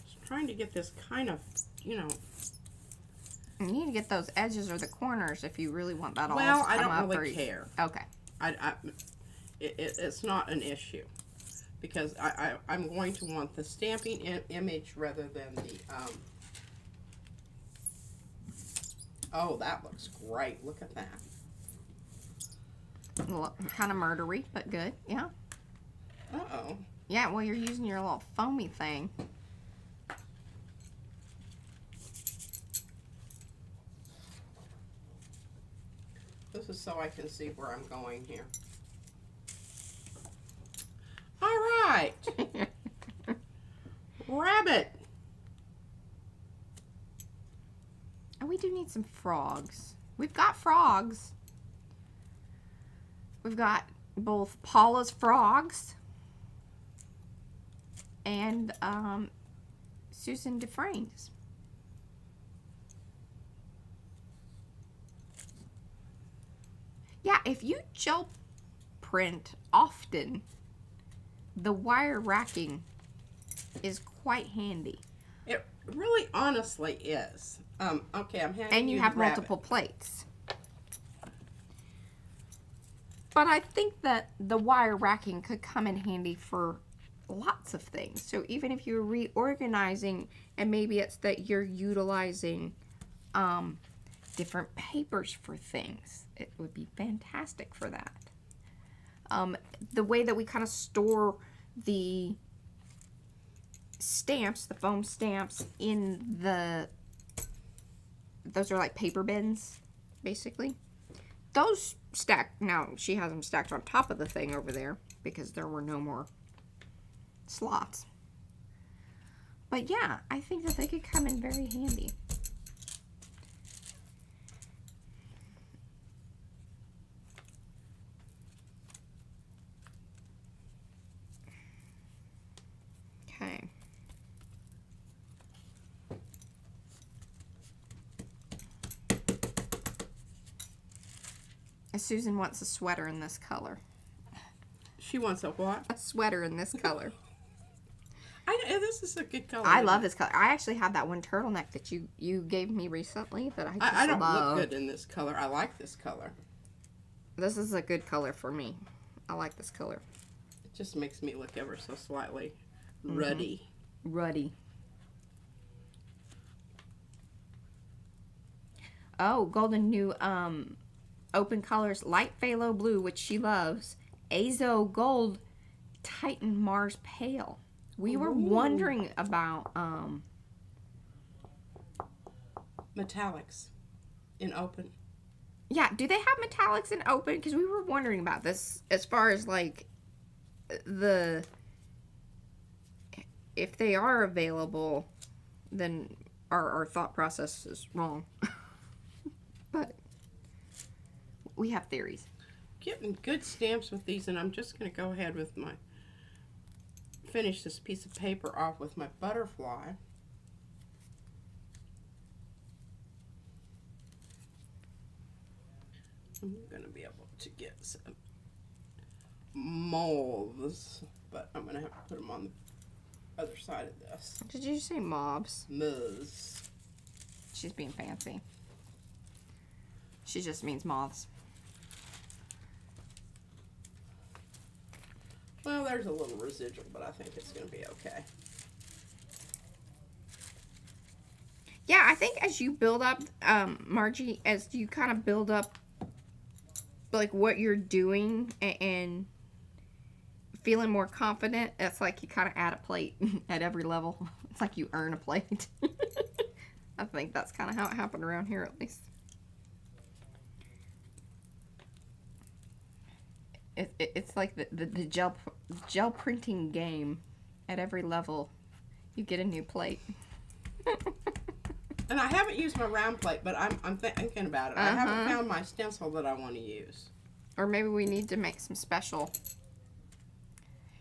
S3: Just trying to get this kind of, you know...
S1: You need to get those edges or the corners if you really want that all
S3: Well,
S1: to
S3: I
S1: come up.
S3: don't really care.
S1: Okay.
S3: It's not an issue. Because I'm going to want the stamping image rather than the... Oh, that looks great. Look at that.
S1: Kind of murdery, but good. Yeah.
S3: Uh-oh.
S1: Yeah, well, you're using your little foamy thing.
S3: This is so I can see where I'm going here. All right. Rabbit.
S1: Oh, we do need some frogs. We've got frogs. We've got both Paula's frogs and Susan Dufresne's. Yeah, if you gel print often, the wire racking is quite handy.
S3: It really honestly is. Okay, I'm handing
S1: And you have
S3: the rabbit.
S1: multiple plates. But I think that the wire racking could come in handy for lots of things. So even if you're reorganizing, and maybe it's that you're utilizing different papers for things, it would be fantastic for that. The way that we kind of store the stamps, the foam stamps, in those are like paper bins, basically. Those stack, now she has them stacked on top of the thing over there because there were no more slots. But yeah, I think that they could come in very handy. Okay. Susan wants a sweater in this color.
S3: She wants a what?
S1: A sweater in this color.
S3: This is a good color.
S1: I love this color. I actually have that one turtleneck that you gave me recently that I just
S3: I don't
S1: love.
S3: look good in this color. I like this color.
S1: This is a good color for me. I like this color.
S3: It just makes me look ever so slightly ruddy.
S1: Ruddy. Oh, golden new open colors, light phthalo blue, which she loves, azo gold, Titan Mars pale. We were wondering about
S3: metallics in open.
S1: Yeah, do they have metallics in open? Because we were wondering about this as far as like if they are available, then our thought process is wrong. But we have theories.
S3: Getting good stamps with these, and I'm just going to go ahead with finish this piece of paper off with my butterfly. I'm going to be able to get some molds, but I'm going to have to put them on the other side of this.
S1: Did you say mobs?
S3: Moths.
S1: She's being fancy. She just means moths.
S3: Well, there's a little residual, but I think it's going to be okay.
S1: Yeah, I think as you build up, Margie, as you kind of build up like what you're doing and feeling more confident, it's like you kind of add a plate at every level. It's like you earn a plate. I think that's kind of how it happened around here, at least. It's like the gel printing game. At every level, you get a new plate.
S3: And I haven't used my round plate, but I'm thinking about it. I haven't found my stencil that I want to use.
S1: Or maybe we need to make some special.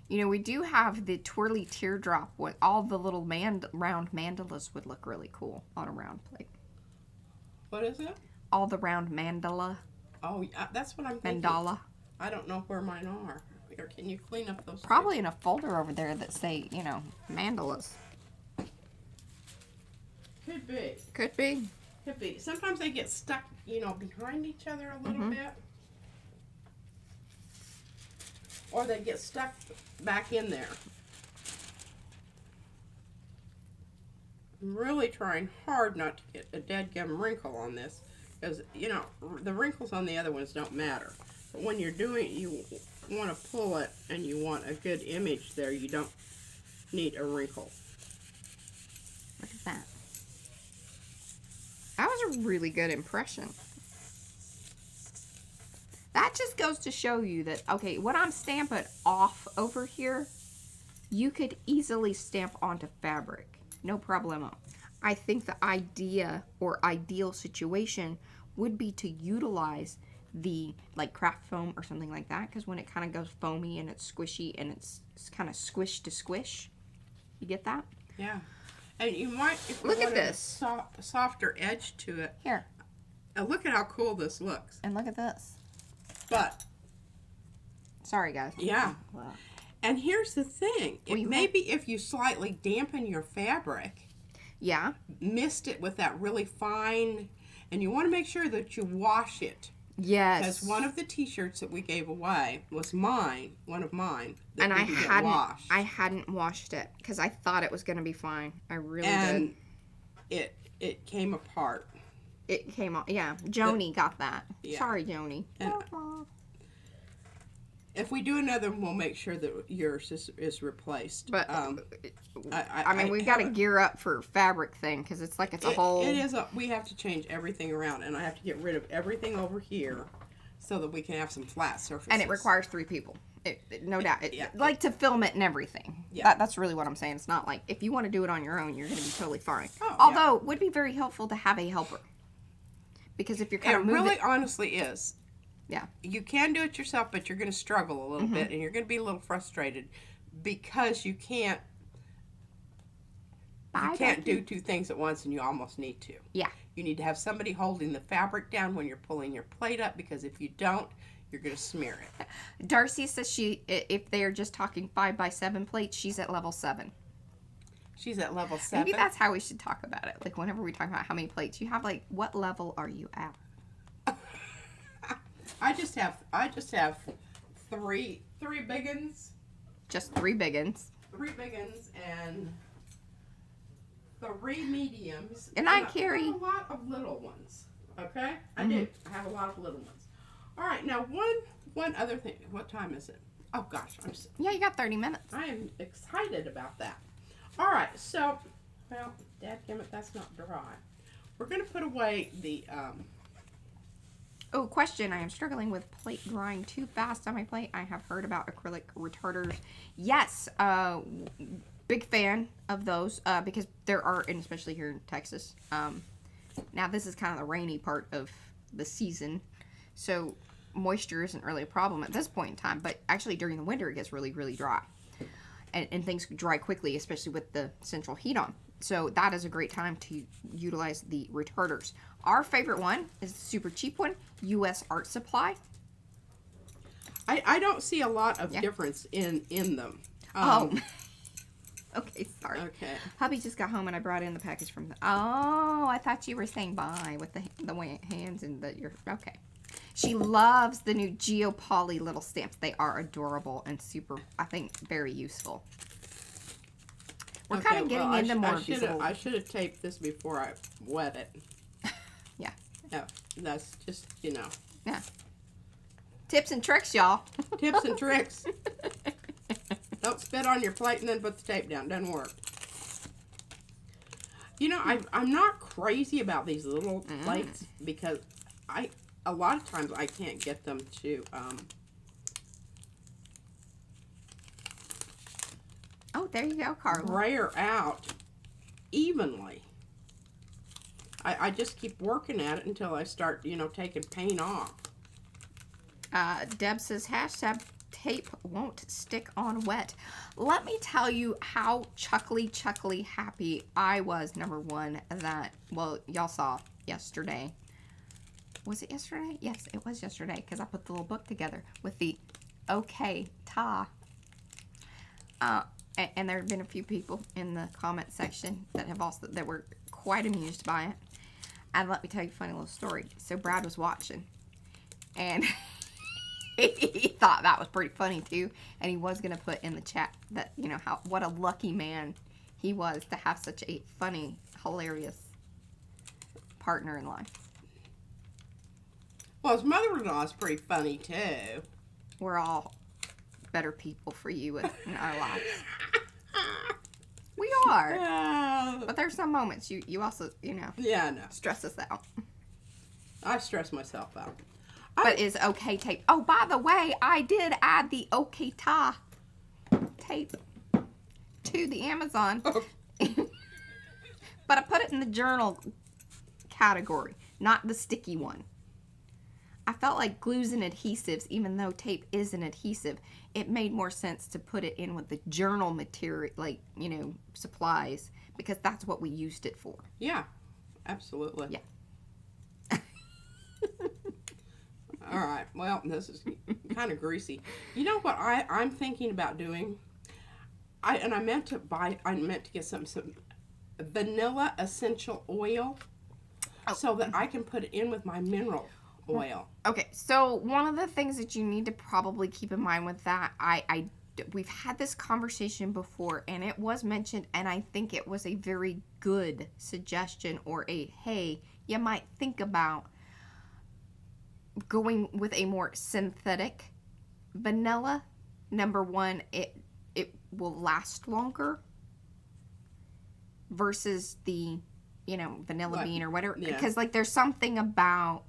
S1: You know, we do have the twirly teardrop with all the little round mandalas would look really cool on a round plate.
S3: What is it?
S1: All the round mandala.
S3: Oh, yeah, that's what I'm thinking.
S1: Mandala.
S3: I don't know where mine are. Or can you clean up those?
S1: Probably in a folder over there that say, you know, mandalas.
S3: Could be.
S1: Could be.
S3: Could be. Sometimes they get stuck, you know, behind each other a little bit. Or they get stuck back in there. I'm really trying hard not to get a dadgum wrinkle on this. Because, you know, the wrinkles on the other ones don't matter. But when you're doing it, you want to pull it and you want a good image there. You don't need a wrinkle.
S1: Look at that. That was a really good impression. That just goes to show you that, okay, what I'm stamping off over here, you could easily stamp onto fabric. No problemo. I think the idea or ideal situation would be to utilize the like craft foam or something like that, because when it kind of goes foamy and it's squishy and it's kind of squish to squish, you get that?
S3: Yeah. And you might, if you
S1: look at
S3: want
S1: this
S3: a softer edge to it.
S1: Here.
S3: Look at how cool this looks.
S1: And look at this.
S3: But
S1: sorry, guys.
S3: Yeah.
S1: Wow.
S3: And here's the thing. Maybe if you slightly dampen your fabric,
S1: yeah,
S3: mist it with that really fine, and you want to make sure that you wash it
S1: Yes.
S3: Because one of the T-shirts that we gave away was mine, one of mine, that
S1: And I
S3: didn't get washed.
S1: hadn't washed it because I thought it was going to be fine. I really
S3: and
S1: did.
S3: it came apart.
S1: It came off. Yeah, Joni got that.
S3: Yeah.
S1: Sorry, Joni.
S3: And if we do another one, we'll make sure that yours is replaced.
S1: But
S3: I
S1: mean, we've got to gear up for fabric thing because it's like it's a whole.
S3: It is. We have to change everything around, and I have to get rid of everything over here so that we can have some flat surfaces.
S1: And it requires 3 people. No doubt. Like to film it and everything.
S3: Yeah.
S1: That's really what I'm saying. It's not like if you want to do it on your own, you're going to be totally fine.
S3: Oh,
S1: Although it would be very helpful to have a helper. Because if you're kind of moving.
S3: It really honestly is.
S1: Yeah.
S3: You can do it yourself, but you're going to struggle a little bit, and you're going to be a little frustrated because you can't do 2 things at once, and you almost need to.
S1: Yeah.
S3: You need to have somebody holding the fabric down when you're pulling your plate up, because if you don't, you're going to smear it.
S1: Darcy says if they're just talking 5x7 plates, she's at level 7.
S3: She's at level 7.
S1: Maybe that's how we should talk about it. Like whenever we talk about how many plates you have, like what level are you at?
S3: I just have 3 big uns.
S1: Just 3 big uns.
S3: 3 big uns and 3 mediums.
S1: And I carry
S3: a lot of little ones. Okay, I do. I have a lot of little ones. All right, now one other thing. What time is it? Oh gosh,
S1: yeah, you got 30 minutes.
S3: I am excited about that. All right, so dadgummit, that's not dry. We're gonna put away the.
S1: Oh, question. I am struggling with plate drying too fast on my plate. I have heard about acrylic retarders. Yes, big fan of those because there are, and especially here in Texas. Now, this is kind of the rainy part of the season, so moisture isn't really a problem at this point in time, but actually during the winter it gets really, really dry. And things dry quickly, especially with the central heat on. So that is a great time to utilize the retarders. Our favorite one is the super cheap one, U.S. Art Supply.
S3: I don't see a lot of difference in them.
S1: Okay, sorry.
S3: Okay.
S1: Hubby just got home and I brought in the package from the... Oh, I thought you were saying bye with the way hands and your... Okay. She loves the new Geopoly little stamps. They are adorable and super, I think, very useful. We're kind of getting into more of these little...
S3: I should have taped this before I wet it.
S1: Yeah.
S3: No, that's just,
S1: Yeah. Tips and tricks, y'all.
S3: Tips and tricks. Don't spit on your plate and then put the tape down. Doesn't work. I'm not crazy about these little plates because a lot of times I can't get them to
S1: oh, there you go, Carla.
S3: brayer out evenly. I just keep working at it until I start, taking paint off.
S1: Deb says, #tape won't stick on wet. Let me tell you how chuckly happy I was, number one, that, well, y'all saw yesterday. Was it yesterday? Yes, it was yesterday, because I put the little book together with the okay ta. And there have been a few people in the comment section that were quite amused by it. And let me tell you a funny little story. So Brad was watching, and he thought that was pretty funny too, and he was gonna put in the chat that what a lucky man he was to have such a funny, hilarious partner in life.
S3: Well, his mother-in-law is pretty funny too.
S1: We're all better people for you in our lives. We are. But there's some moments you also,
S3: Yeah, I know.
S1: stress us out.
S3: I stress myself out.
S1: But is okay tape. Oh, by the way, I did add the okay ta tape to the Amazon.
S3: Oh.
S1: But I put it in the journal category, not the sticky one. I felt like glues and adhesives, even though tape is an adhesive, it made more sense to put it in with the journal material, like, supplies, because that's what we used it for.
S3: Yeah, absolutely.
S1: Yeah.
S3: All right. Well, this is kind of greasy. You know what I'm thinking about doing? I meant to get some vanilla essential oil so that I can put it in with my mineral oil.
S1: Okay, so one of the things that you need to probably keep in mind with that, we've had this conversation before, and it was mentioned, and I think it was a very good suggestion, or a, hey, you might think about going with a more synthetic vanilla. Number one, it will last longer versus the, vanilla bean or whatever.
S3: Yeah.
S1: Because, like, there's something about,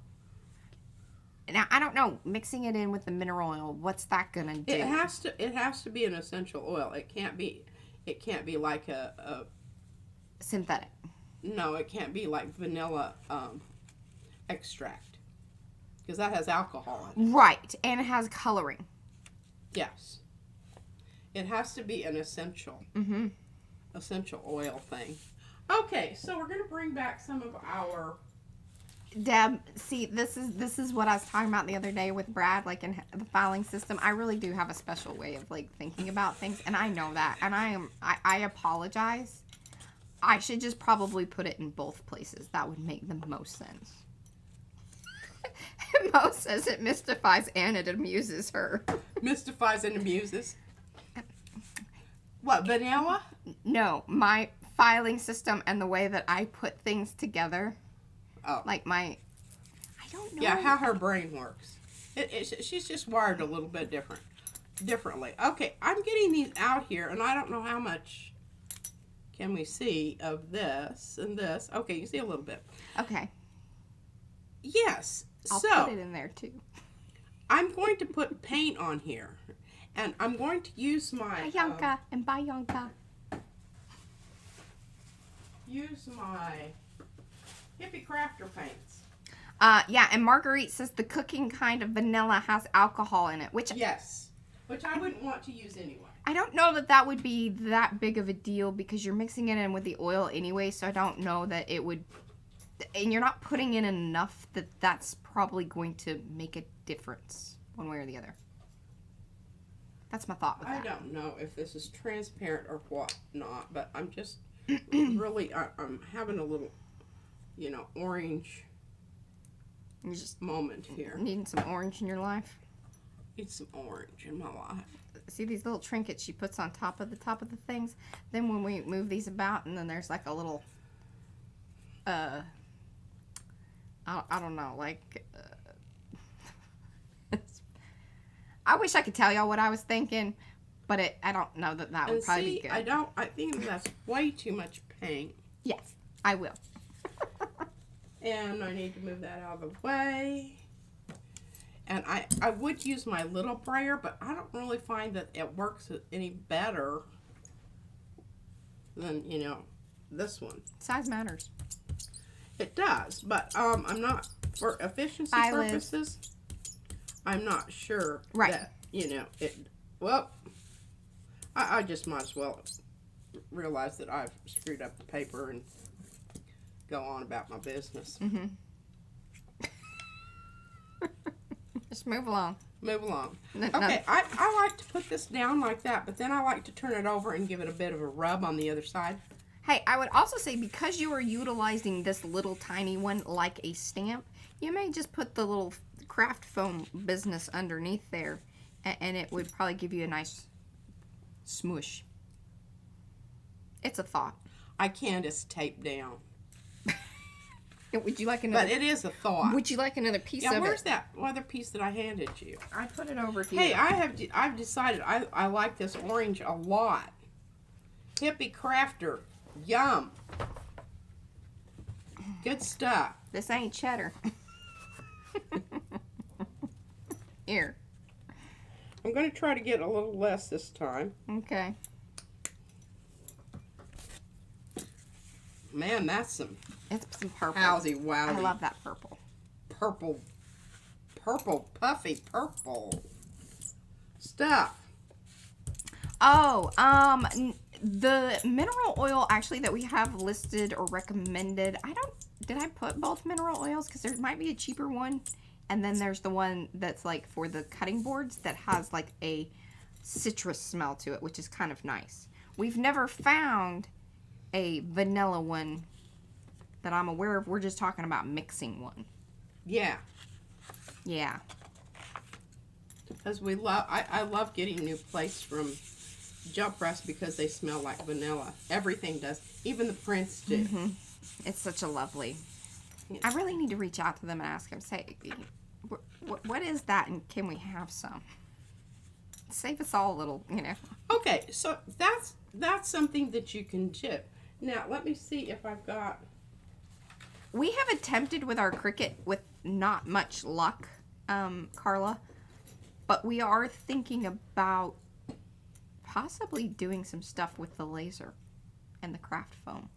S1: now, I don't know, mixing it in with the mineral oil, what's that gonna do?
S3: It has to be an essential oil. It can't be like a
S1: Synthetic.
S3: no, it can't be like vanilla extract, because that has alcohol in it.
S1: Right, and it has coloring.
S3: Yes. It has to be an essential oil thing. Okay, so we're going to bring back some of our...
S1: Deb, see, this is what I was talking about the other day with Brad, like in the filing system. I really do have a special way of, like, thinking about things, and I know that, and I apologize. I should just probably put it in both places. That would make the most sense. Mo says it mystifies and it amuses her.
S3: Mystifies and amuses. What, vanilla?
S1: No, my filing system and the way that I put things together.
S3: Oh.
S1: Like I don't know.
S3: Yeah, how her brain works. She's just wired a little bit differently. Okay, I'm getting these out here, and I don't know how much can we see of this and this. Okay, you see a little bit.
S1: Okay.
S3: Yes.
S1: I'll
S3: So
S1: put it in there too.
S3: I'm going to put paint on here, and I'm going to use my
S1: Bayanka and Bayanka.
S3: use my Hippie Crafter paints.
S1: Yeah, and Marguerite says the cooking kind of vanilla has alcohol in it, which
S3: Yes, which I wouldn't want to use anyway.
S1: I don't know that would be that big of a deal because you're mixing it in with the oil anyway, so I don't know that it would, and you're not putting in enough that's probably going to make a difference one way or the other. That's my thought with that.
S3: I don't know if this is transparent or what not, but I'm just really, I'm having a little, orange
S1: You're just
S3: moment here.
S1: needing some orange in your life.
S3: Need some orange in my life.
S1: See these little trinkets she puts on top of the things? Then when we move these about, and then there's like a little, I don't know, like, I wish I could tell y'all what I was thinking, but I don't know that would
S3: And
S1: probably
S3: see,
S1: be good.
S3: I think that's way too much paint.
S1: Yes, I will.
S3: And I need to move that out of the way. And I would use my little brayer, but I don't really find that it works any better than, this one.
S1: Size matters.
S3: It does, but I'm not, for efficiency purposes, I'm not sure that, well, I just might as well realize that I've screwed up the paper and go on about my business.
S1: Mm-hmm. Just move along.
S3: Move along.
S1: No.
S3: Okay, I like to put this down like that, but then I like to turn it over and give it a bit of a rub on the other side.
S1: Hey, I would also say because you are utilizing this little tiny one like a stamp, you may just put the little craft foam business underneath there, and it would probably give you a nice smoosh. It's a thought.
S3: I can just tape down.
S1: Would you like another?
S3: But it is a thought.
S1: Would you like another piece of it?
S3: Yeah, where's that other piece that I handed you?
S1: I put it over here.
S3: Hey, I've decided I like this orange a lot. Hippie Crafter. Yum. Good stuff.
S1: This ain't cheddar. Here.
S3: I'm going to try to get a little less this time.
S1: Okay.
S3: Man, that's some
S1: It's some purple.
S3: Powsie Wowsie.
S1: I love that purple.
S3: Purple, puffy purple stuff.
S1: Oh, the mineral oil actually that we have listed or recommended, did I put both mineral oils? Because there might be a cheaper one. And then there's the one that's like for the cutting boards that has like a citrus smell to it, which is kind of nice. We've never found a vanilla one that I'm aware of. We're just talking about mixing one.
S3: Yeah.
S1: Yeah.
S3: Because I love getting new plates from Gel Press because they smell like vanilla. Everything does. Even the prints do.
S1: It's such a lovely.
S3: Yeah.
S1: I really need to reach out to them and ask them, say, what is that and can we have some? Save us all a little, you know.
S3: Okay, so that's something that you can do. Now, let me see if I've got...
S1: We have attempted with our Cricut with not much luck, Carla. But we are thinking about possibly doing some stuff with the laser and the craft foam.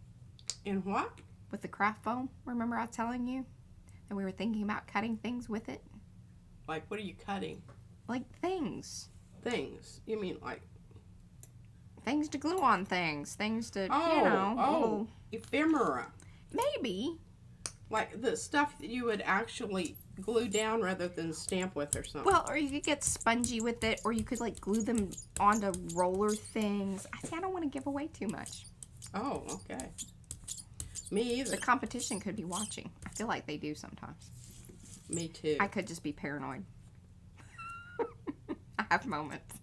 S3: In what?
S1: With the craft foam. Remember I was telling you? And we were thinking about cutting things with it?
S3: Like, what are you cutting?
S1: Like things.
S3: Things. You mean like...
S1: Things to glue on things. Things to,
S3: Oh,
S1: you know. Little...
S3: ephemera.
S1: Maybe.
S3: Like the stuff that you would actually glue down rather than stamp with or something.
S1: Well, or you could get spongy with it, or you could like glue them onto roller things. I don't want to give away too much.
S3: Oh, okay. Me either.
S1: The competition could be watching. I feel like they do sometimes.
S3: Me too.
S1: I could just be paranoid. I have moments.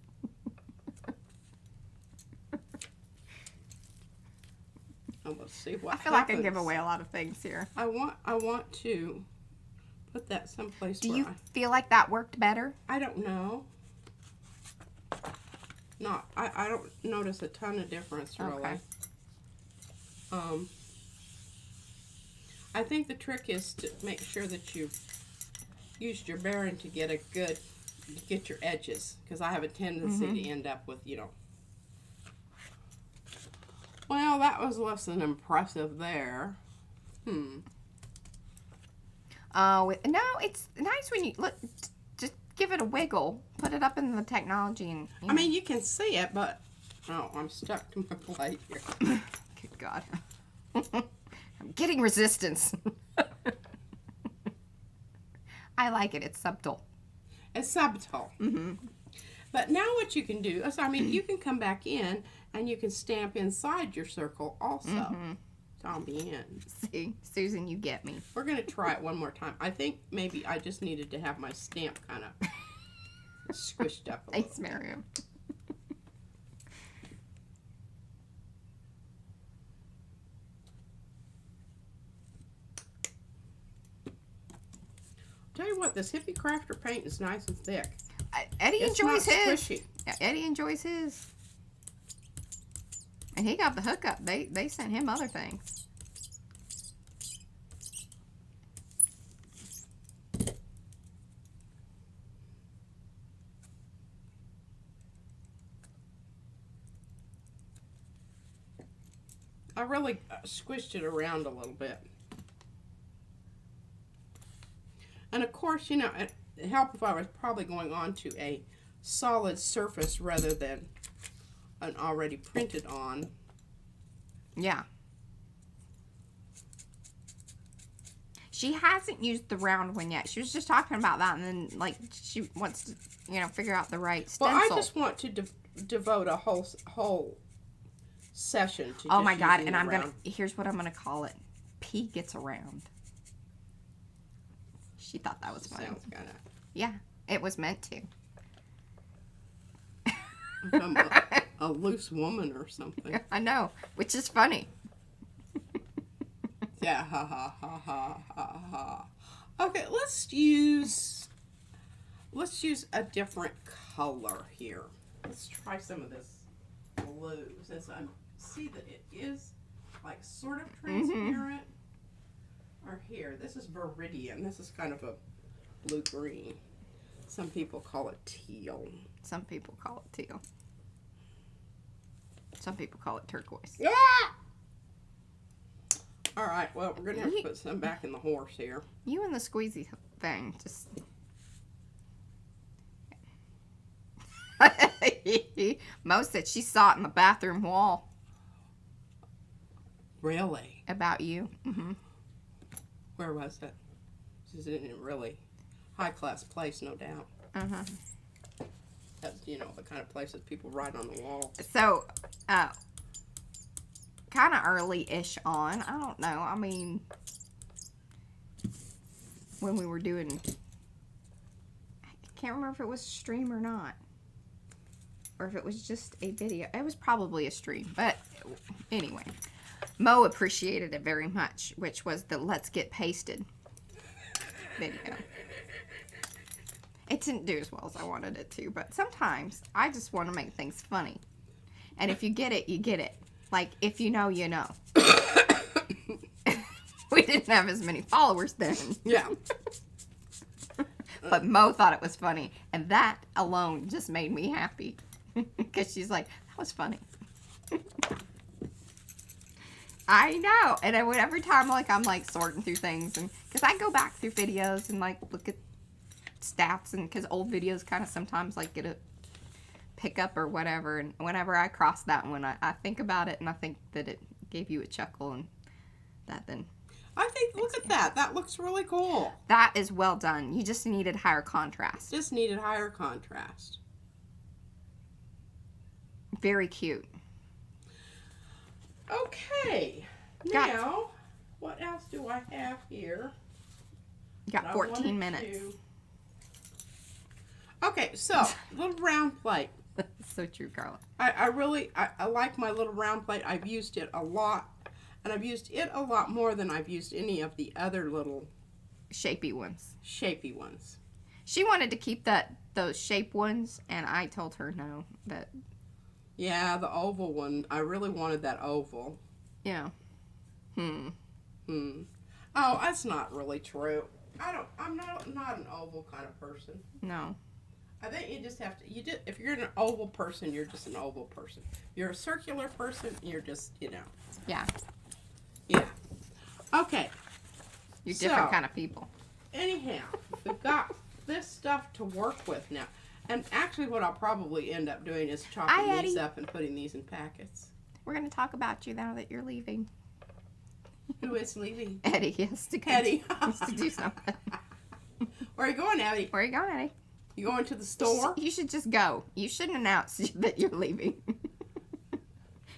S3: Oh, let's see what
S1: I feel
S3: happens.
S1: like I give away a lot of things here.
S3: I want to put that someplace.
S1: Do
S3: where
S1: you feel like that worked better?
S3: I don't know. Not. I don't notice a ton of difference really.
S1: Okay.
S3: I think the trick is to make sure that you used your bearing to get your edges, because I have a tendency to end up with, you know. Well, that was less than impressive there.
S1: Oh, no, it's nice when you look. Just give it a wiggle. Put it up in the technology, and
S3: I mean, you can see it, but oh, I'm stuck to my plate here.
S1: Good God, I'm getting resistance. I like it. It's subtle.
S3: It's subtle. But now what you can do is, I mean, you can come back in and you can stamp inside your circle also. On the end.
S1: See, Susan, you get me.
S3: We're going to try it one more time. I think maybe I just needed to have my stamp kind of squished up a little.
S1: Thanks, Miriam.
S3: Tell you what, this Hippie Crafter paint is nice and thick.
S1: Eddie
S3: It's
S1: enjoys
S3: not
S1: his.
S3: squishy.
S1: Yeah, Eddie enjoys his. And he got the hookup. They sent him other things.
S3: I really squished it around a little bit. And of course, you know, it'd help if I was probably going on to a solid surface rather than an already printed on.
S1: Yeah. She hasn't used the round one yet. She was just talking about that, and then, like, she wants to, you know, figure out the right stencil.
S3: Well, I just want to devote a whole session to.
S1: Oh
S3: just
S1: my God!
S3: using
S1: And
S3: the
S1: I'm gonna.
S3: round.
S1: Here's what I'm gonna call it. P gets around. She thought that was funny.
S3: Sounds kind of.
S1: Yeah, it was meant to.
S3: I'm a loose woman or something.
S1: I know, which is funny.
S3: Yeah, ha ha ha ha ha ha. Okay, let's use a different color here. Let's try some of this blue, since I see that it is like sort of transparent. Or here, this is Viridian. This is kind of a blue green. Some people call it teal.
S1: Some people call it teal. Some people call it turquoise.
S3: Yeah. All right. Well, we're gonna have to put some back in the horse here.
S1: You and the squeezy thing, just. Mo said she saw it in the bathroom wall.
S3: Really?
S1: About you.
S3: Where was it? This is in a really high-class place, no doubt. That's, you know, the kind of place that people write on the wall.
S1: So, kind of early-ish on. I don't know. I mean, when we were doing can't remember if it was a stream or not. Or if it was just a video. It was probably a stream. But anyway. Mo appreciated it very much. Which was the Let's Get Pasted video. It didn't do as well as I wanted it to. But sometimes I just want to make things funny. And if you get it, you get it. Like, if you know, you know. We didn't have as many followers then.
S3: Yeah.
S1: But Mo thought it was funny. And that alone just made me happy. Because she's like, that was funny. I know. And then every time I'm like sorting through things. And because I go back through videos and like look at stats. And because old videos kind of sometimes like get a pick up or whatever. And whenever I cross that one, I think about it. And I think that it gave you a chuckle. And that then...
S3: I think, look at that. That looks really cool.
S1: That is well done. You just needed higher contrast.
S3: Just needed higher contrast.
S1: Very cute.
S3: Okay. Now, what else do I have here?
S1: You got 14 minutes.
S3: Okay, so, little round plate.
S1: So true, Carla.
S3: I really like my little round plate. I've used it a lot. And I've used it a lot more than I've used any of the other little...
S1: shapy ones.
S3: Shapy ones.
S1: She wanted to keep those shape ones, and I told her no. That.
S3: Yeah, the oval one. I really wanted that oval.
S1: Yeah.
S3: Oh, that's not really true. I'm not an oval kind of person.
S1: No.
S3: I think you just have to... if you're an oval person, you're just an oval person. You're a circular person, you're just,
S1: Yeah.
S3: Yeah. Okay.
S1: You're different kind of people.
S3: Anyhow, we've got this stuff to work with now. And actually what I'll probably end up doing is chopping these up and putting these in packets.
S1: We're going to talk about you now that you're leaving.
S3: Who is leaving?
S1: Eddie has to go.
S3: Eddie.
S1: Has to do something.
S3: Where are you going, Eddie?
S1: Where are you going, Eddie?
S3: You going to the store?
S1: You should just go. You shouldn't announce that you're leaving.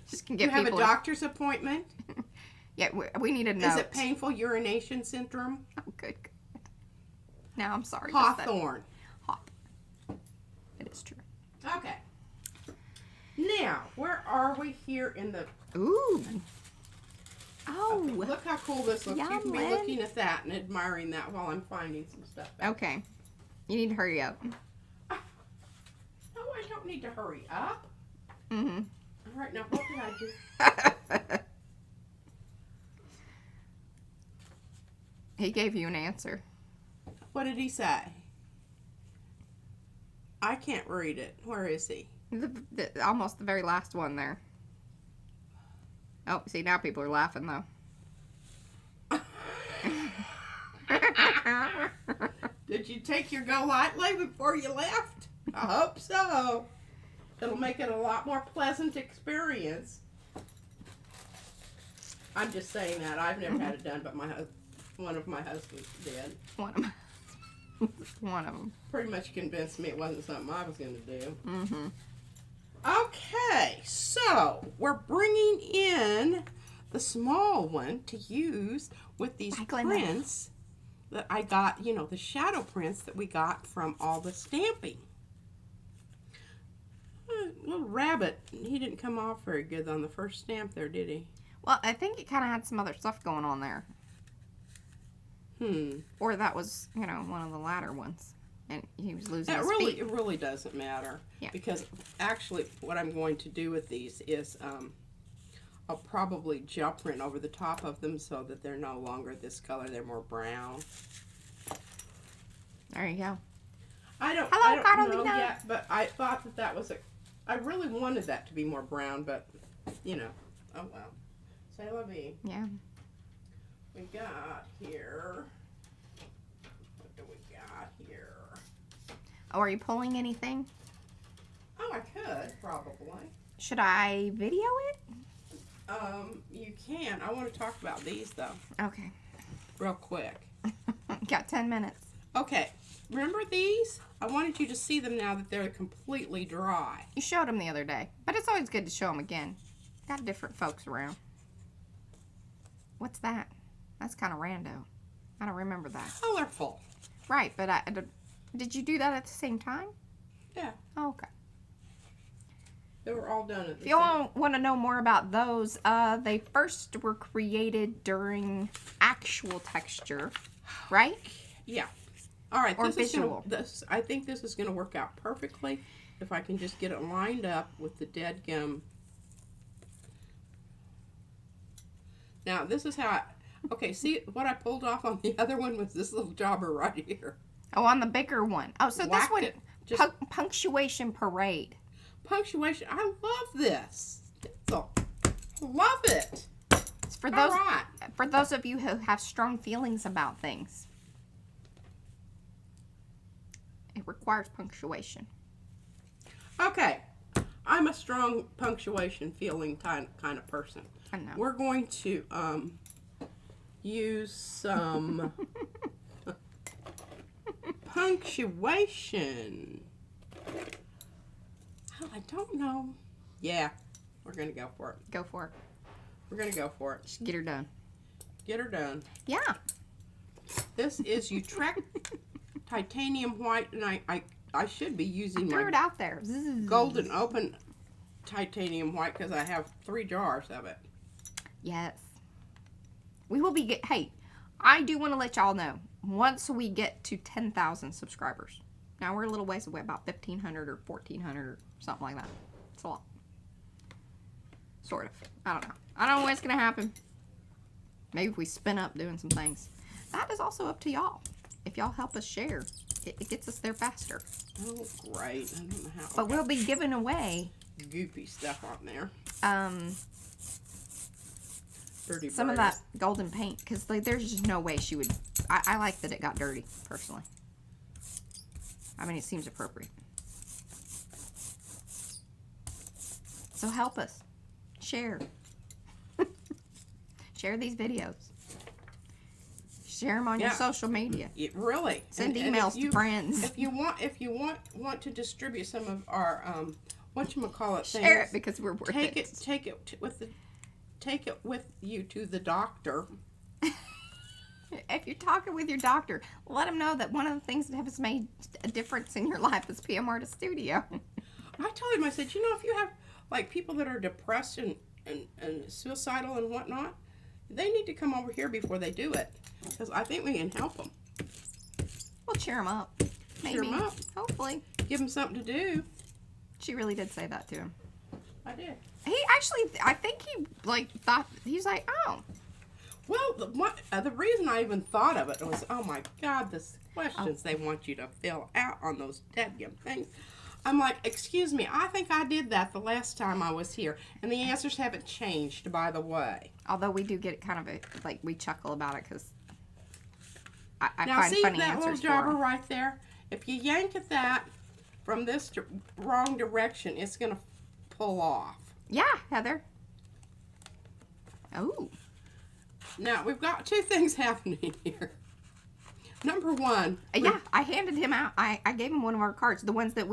S1: Just can get
S3: you have
S1: people
S3: a doctor's appointment?
S1: Yeah, we need a note.
S3: Is it painful urination syndrome?
S1: Oh, good. Now I'm sorry.
S3: Hawthorne.
S1: Hawthorne. It is true.
S3: Okay. Now, where are we here in the...
S1: Ooh. Oh.
S3: Okay, look how cool this looks. You can be
S1: Lynn.
S3: looking at that and admiring that while I'm finding some stuff.
S1: Okay. You need to hurry up.
S3: No, I don't need to hurry up.
S1: Mm-hmm.
S3: All right, now what did I do?
S1: He gave you an answer.
S3: What did he say? I can't read it. Where is he?
S1: Almost the very last one there. Oh, see, now people are laughing, though.
S3: Did you take your go lightly before you left? I hope so. It'll make it a lot more pleasant experience. I'm just saying that. I've never had it done, but one of my husbands did.
S1: One of them.
S3: Pretty much convinced me it wasn't something I was going to do.
S1: Mm-hmm.
S3: Okay, so we're bringing in the small one to use with these prints that I got, the shadow prints that we got from all the stamping. Little rabbit, he didn't come off very good on the first stamp there, did he?
S1: Well, I think it kind of had some other stuff going on there. Or that was, one of the latter ones. And he was losing his feet.
S3: It really doesn't matter.
S1: Yeah.
S3: Because actually what I'm going to do with these is I'll probably gel print over the top of them so that they're no longer this color. They're more brown.
S1: There you go.
S3: I don't know yet, but I thought that was I really wanted that to be more brown, but, oh well. Say la vie.
S1: Yeah.
S3: We got here. What do we got here?
S1: Oh, are you pulling anything?
S3: Oh, I could, probably.
S1: Should I video it?
S3: You can. I want to talk about these, though.
S1: Okay.
S3: Real quick.
S1: Got 10 minutes.
S3: Okay. Remember these? I wanted you to see them now that they're completely dry.
S1: You showed them the other day, but it's always good to show them again. Got different folks around. What's that? That's kind of rando. I don't remember that.
S3: Colorful.
S1: Right, but Did you do that at the same time?
S3: Yeah.
S1: Oh, okay.
S3: They were all done at the
S1: If
S3: same
S1: you all want to know more about those, they first were created during actual texture, right?
S3: Yeah. All right.
S1: Or
S3: This
S1: visual.
S3: I think this is going to work out perfectly if I can just get it lined up with the dead gum. Now, this is how I... Okay, see what I pulled off on the other one was this little jobber right here.
S1: Oh, on the bigger one. Oh, so
S3: Whacked
S1: this one,
S3: it. Just
S1: Punctuation Parade.
S3: punctuation. I love this. So, love it.
S1: It's for
S3: All
S1: those
S3: right.
S1: for those of you who have strong feelings about things. It requires punctuation.
S3: Okay. I'm a strong punctuation feeling kind of person.
S1: I know.
S3: We're going to use some punctuation. Oh, I don't know. Yeah, we're going to go for it.
S1: Go for it.
S3: We're going to go for it.
S1: Just get her done.
S3: Get her done.
S1: Yeah.
S3: This is Utrecht titanium white, and I should be using
S1: Threw
S3: my
S1: it out there. Zzz.
S3: golden open titanium white because I have 3 jars of it.
S1: Yes. We will be hey, I do want to let y'all know, once we get to 10,000 subscribers. Now we're a little ways away, about 1,500 or 1,400 or something like that. It's a lot. Sort of. I don't know. I don't know what's going to happen. Maybe if we spin up doing some things. That is also up to y'all. If y'all help us share, it gets us there faster.
S3: Oh, great. I don't know how.
S1: But we'll be giving away
S3: Goopy stuff on there. Dirty
S1: some of
S3: Brayer.
S1: that golden paint, because like, there's just no way she would. I like that it got dirty, personally. I mean, it seems appropriate. So help us. Share. Share these videos. Share them on your
S3: Yeah.
S1: social media.
S3: It really.
S1: Send
S3: And
S1: emails
S3: if you-
S1: to friends.
S3: If you want to distribute some of our whatchamacallit things,
S1: Share it because we're worth
S3: take
S1: it.
S3: take it with you to the doctor.
S1: If you're talking with your doctor, let them know that one of the things that has made a difference in your life is PM Artist Studio.
S3: I told him, I said, if you have like people that are depressed and suicidal and whatnot, they need to come over here before they do it, because I think we can help them.
S1: We'll cheer them up. Maybe.
S3: Cheer 'em up.
S1: Hopefully.
S3: Give them something to do.
S1: She really did say that to him.
S3: I did.
S1: He actually, I think he thought, he's like, oh.
S3: Well, the reason I even thought of it was, oh my God, the questions they want you to fill out on those deadgum things. I'm like, excuse me, I think I did that the last time I was here, and the answers haven't changed, by the way.
S1: Although we do get kind of we chuckle about it because I
S3: Now
S1: find
S3: see
S1: funny
S3: that little
S1: answers for
S3: jobber
S1: 'em.
S3: right there? If you yank at that from this wrong direction, it's going to pull off.
S1: Yeah, Heather. Oh.
S3: Now, we've got 2 things happening here. Number 1.
S1: Yeah, I handed him out. I gave him one of our cards. The ones that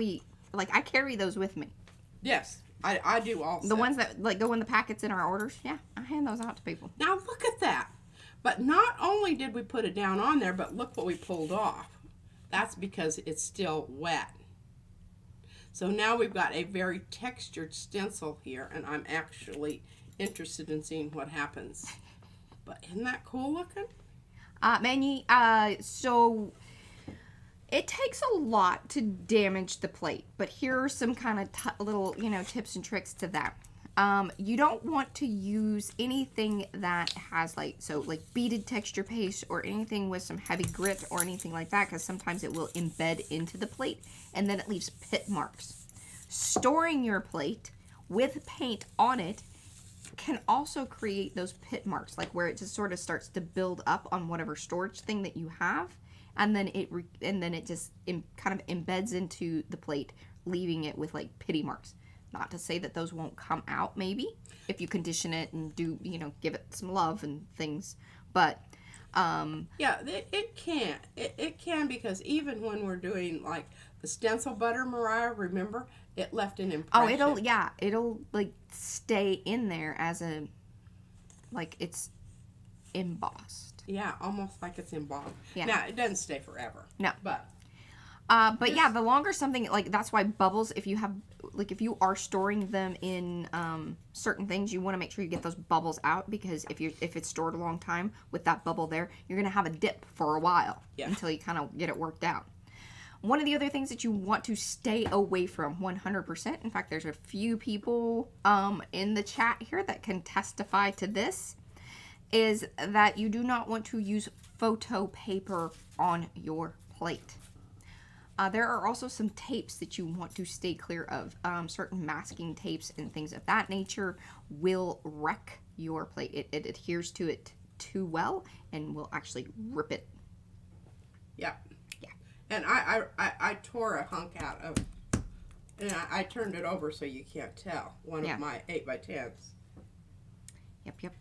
S1: I carry those with me.
S3: Yes, I do also.
S1: The ones that go in the packets in our orders. Yeah, I hand those out to people.
S3: Now look at that. But not only did we put it down on there, but look what we pulled off. That's because it's still wet. So now we've got a very textured stencil here, and I'm actually interested in seeing what happens. But isn't that cool looking?
S1: Manny, so it takes a lot to damage the plate, but here are some kind of little, tips and tricks to that. You don't want to use anything that has like beaded texture paste or anything with some heavy grit or anything like that, because sometimes it will embed into the plate and then it leaves pit marks. Storing your plate with paint on it can also create those pit marks, like where it just sort of starts to build up on whatever storage thing that you have, and then it just kind of embeds into the plate, leaving it with like pitty marks. Not to say that those won't come out, maybe, if you condition it and do, give it some love and things. But,
S3: yeah, it can. It can, because even when we're doing, like, the stencil butter, Mariah, remember? It left an impression.
S1: Oh, it'll, like, stay in there as it's embossed.
S3: Yeah, almost like it's embossed.
S1: Yeah.
S3: Now, it doesn't stay forever.
S1: No.
S3: But
S1: But yeah, the longer something, like, that's why bubbles, if you have, like, if you are storing them in certain things, you want to make sure you get those bubbles out, because if it's stored a long time with that bubble there, you're going to have a dip for a while until you kind of get it worked out. One of the other things that you want to stay away from 100%, in fact, there's a few people in the chat here that can testify to this, is that you do not want to use photo paper on your plate. There are also some tapes that you want to stay clear of. Certain masking tapes and things of that nature will wreck your plate. It adheres to it too well and will actually rip it.
S3: Yeah. Yeah. And I tore a hunk out of, and I turned it over so you can't tell, one of my 8x10s.
S1: Yep.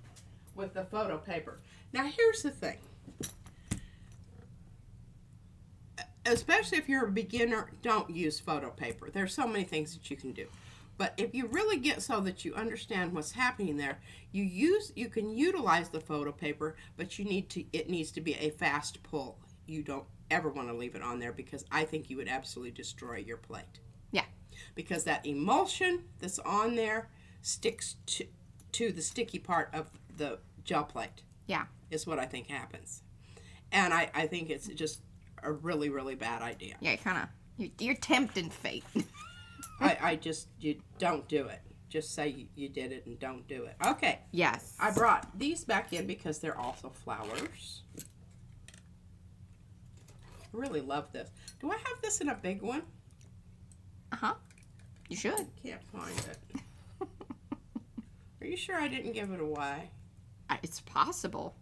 S3: With the photo paper. Now here's the thing. Especially if you're a beginner, don't use photo paper. There's so many things that you can do. But if you really get so that you understand what's happening there, you can utilize the photo paper, but it needs to be a fast pull. You don't ever want to leave it on there, because I think you would absolutely destroy your plate.
S1: Yeah.
S3: Because that emulsion that's on there sticks to the sticky part of the gel plate.
S2: Yeah.
S3: Is what I think happens. And I think it's just a really, really bad idea.
S1: Yeah, you're tempting fate.
S3: You don't do it. Just say you did it and don't do it. Okay.
S1: Yes.
S3: I brought these back in because they're also flowers. I really love this. Do I have this in a big one?
S1: Uh-huh. You should.
S3: I can't find it. Are you sure I didn't give it away?
S1: It's possible.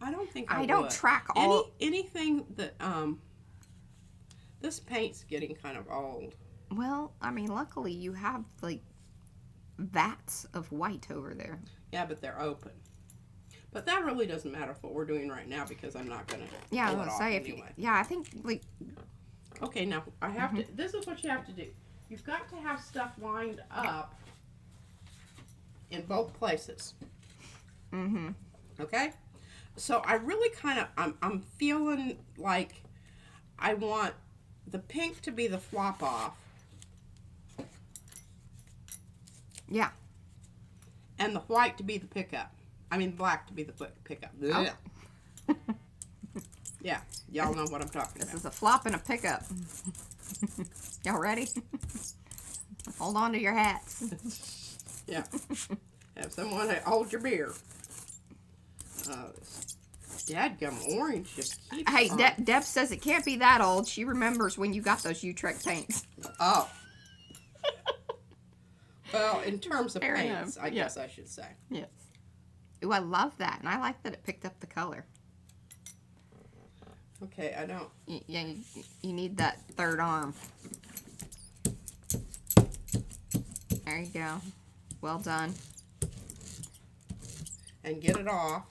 S3: I don't think I
S1: don't
S3: would.
S1: track all...
S3: Anything that, this paint's getting kind of old.
S1: Well, I mean, luckily you have, like, vats of white over there.
S3: Yeah, but they're open. But that really doesn't matter for what we're doing right now, because I'm not going to
S1: Yeah, I was going to say,
S3: anyway.
S1: I think, like...
S3: Okay, now, I have to, this is what you have to do. You've got to have stuff lined up in both places.
S1: Mm-hmm.
S3: Okay? So I really kind of, I'm feeling like I want the pink to be the flop off.
S1: Yeah.
S3: And the white to be the pickup. I mean, black to be the pickup.
S1: Oh.
S3: Yeah, y'all know what I'm talking
S1: This
S3: about.
S1: is a flop and a pickup. Y'all ready? Hold on to your hats.
S3: Yeah. Have someone hold your beer. Dadgum orange just keeps
S1: Hey,
S3: on.
S1: Deb says it can't be that old. She remembers when you got those Utrecht paints.
S3: Oh. Well, in terms of
S1: Fair
S3: paints,
S1: enough.
S3: I guess I should say.
S1: Yes. Ooh, I love that. And I like that it picked up the color.
S3: Okay, I don't.
S1: Yeah, you need that third arm. There you go. Well done.
S3: And get it off.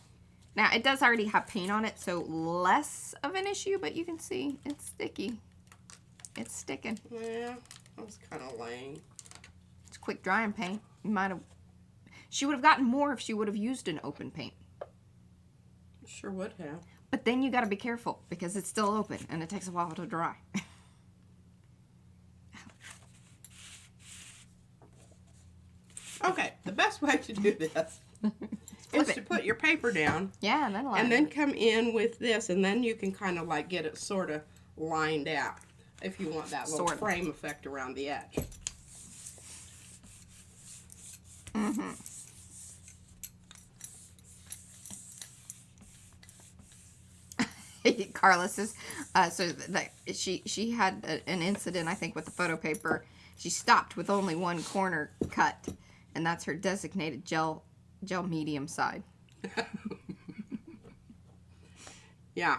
S1: Now, it does already have paint on it, so less of an issue, but you can see it's sticky. It's sticking.
S3: Yeah, that was kind of lame.
S1: It's quick drying paint. You might have... She would have gotten more if she would have used an open paint.
S3: Sure would have.
S1: But then you got to be careful because it's still open and it takes a while to dry.
S3: Okay, the best way to do this is to put your paper down.
S1: Yeah, and then
S3: And then come in with this, and then you can kind of like get it sort of lined out if you want that little frame effect around the edge.
S1: Mm-hmm. Carla says, so that she had an incident, I think, with the photo paper. She stopped with only one corner cut, and that's her designated gel medium side.
S3: Yeah.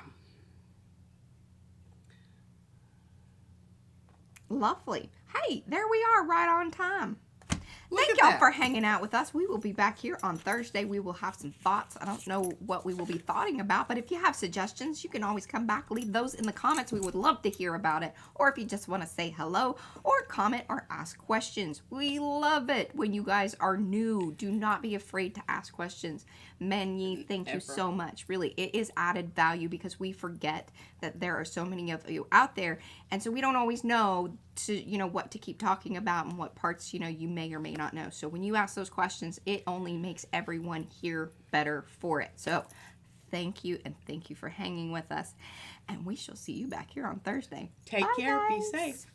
S1: Lovely. Hey, there we are, right on time. Thank y'all for hanging out with us. We will be back here on Thursday. We will have some thoughts. I don't know what we will be thoughting about, but if you have suggestions, you can always come back. Leave those in the comments. We would love to hear about it. Or if you just want to say hello or comment or ask questions. We love it when you guys are new. Do not be afraid to ask questions. Menyi, thank you so much. Really, it is added value because we forget that there are so many of you out there. And so we don't always know what to keep talking about and what parts, you may or may not know. So when you ask those questions, it only makes everyone here better for it. So thank you, and thank you for hanging with us. And we shall see you back here on Thursday.
S3: Take care.
S1: Bye,
S3: Be
S1: guys.
S3: safe.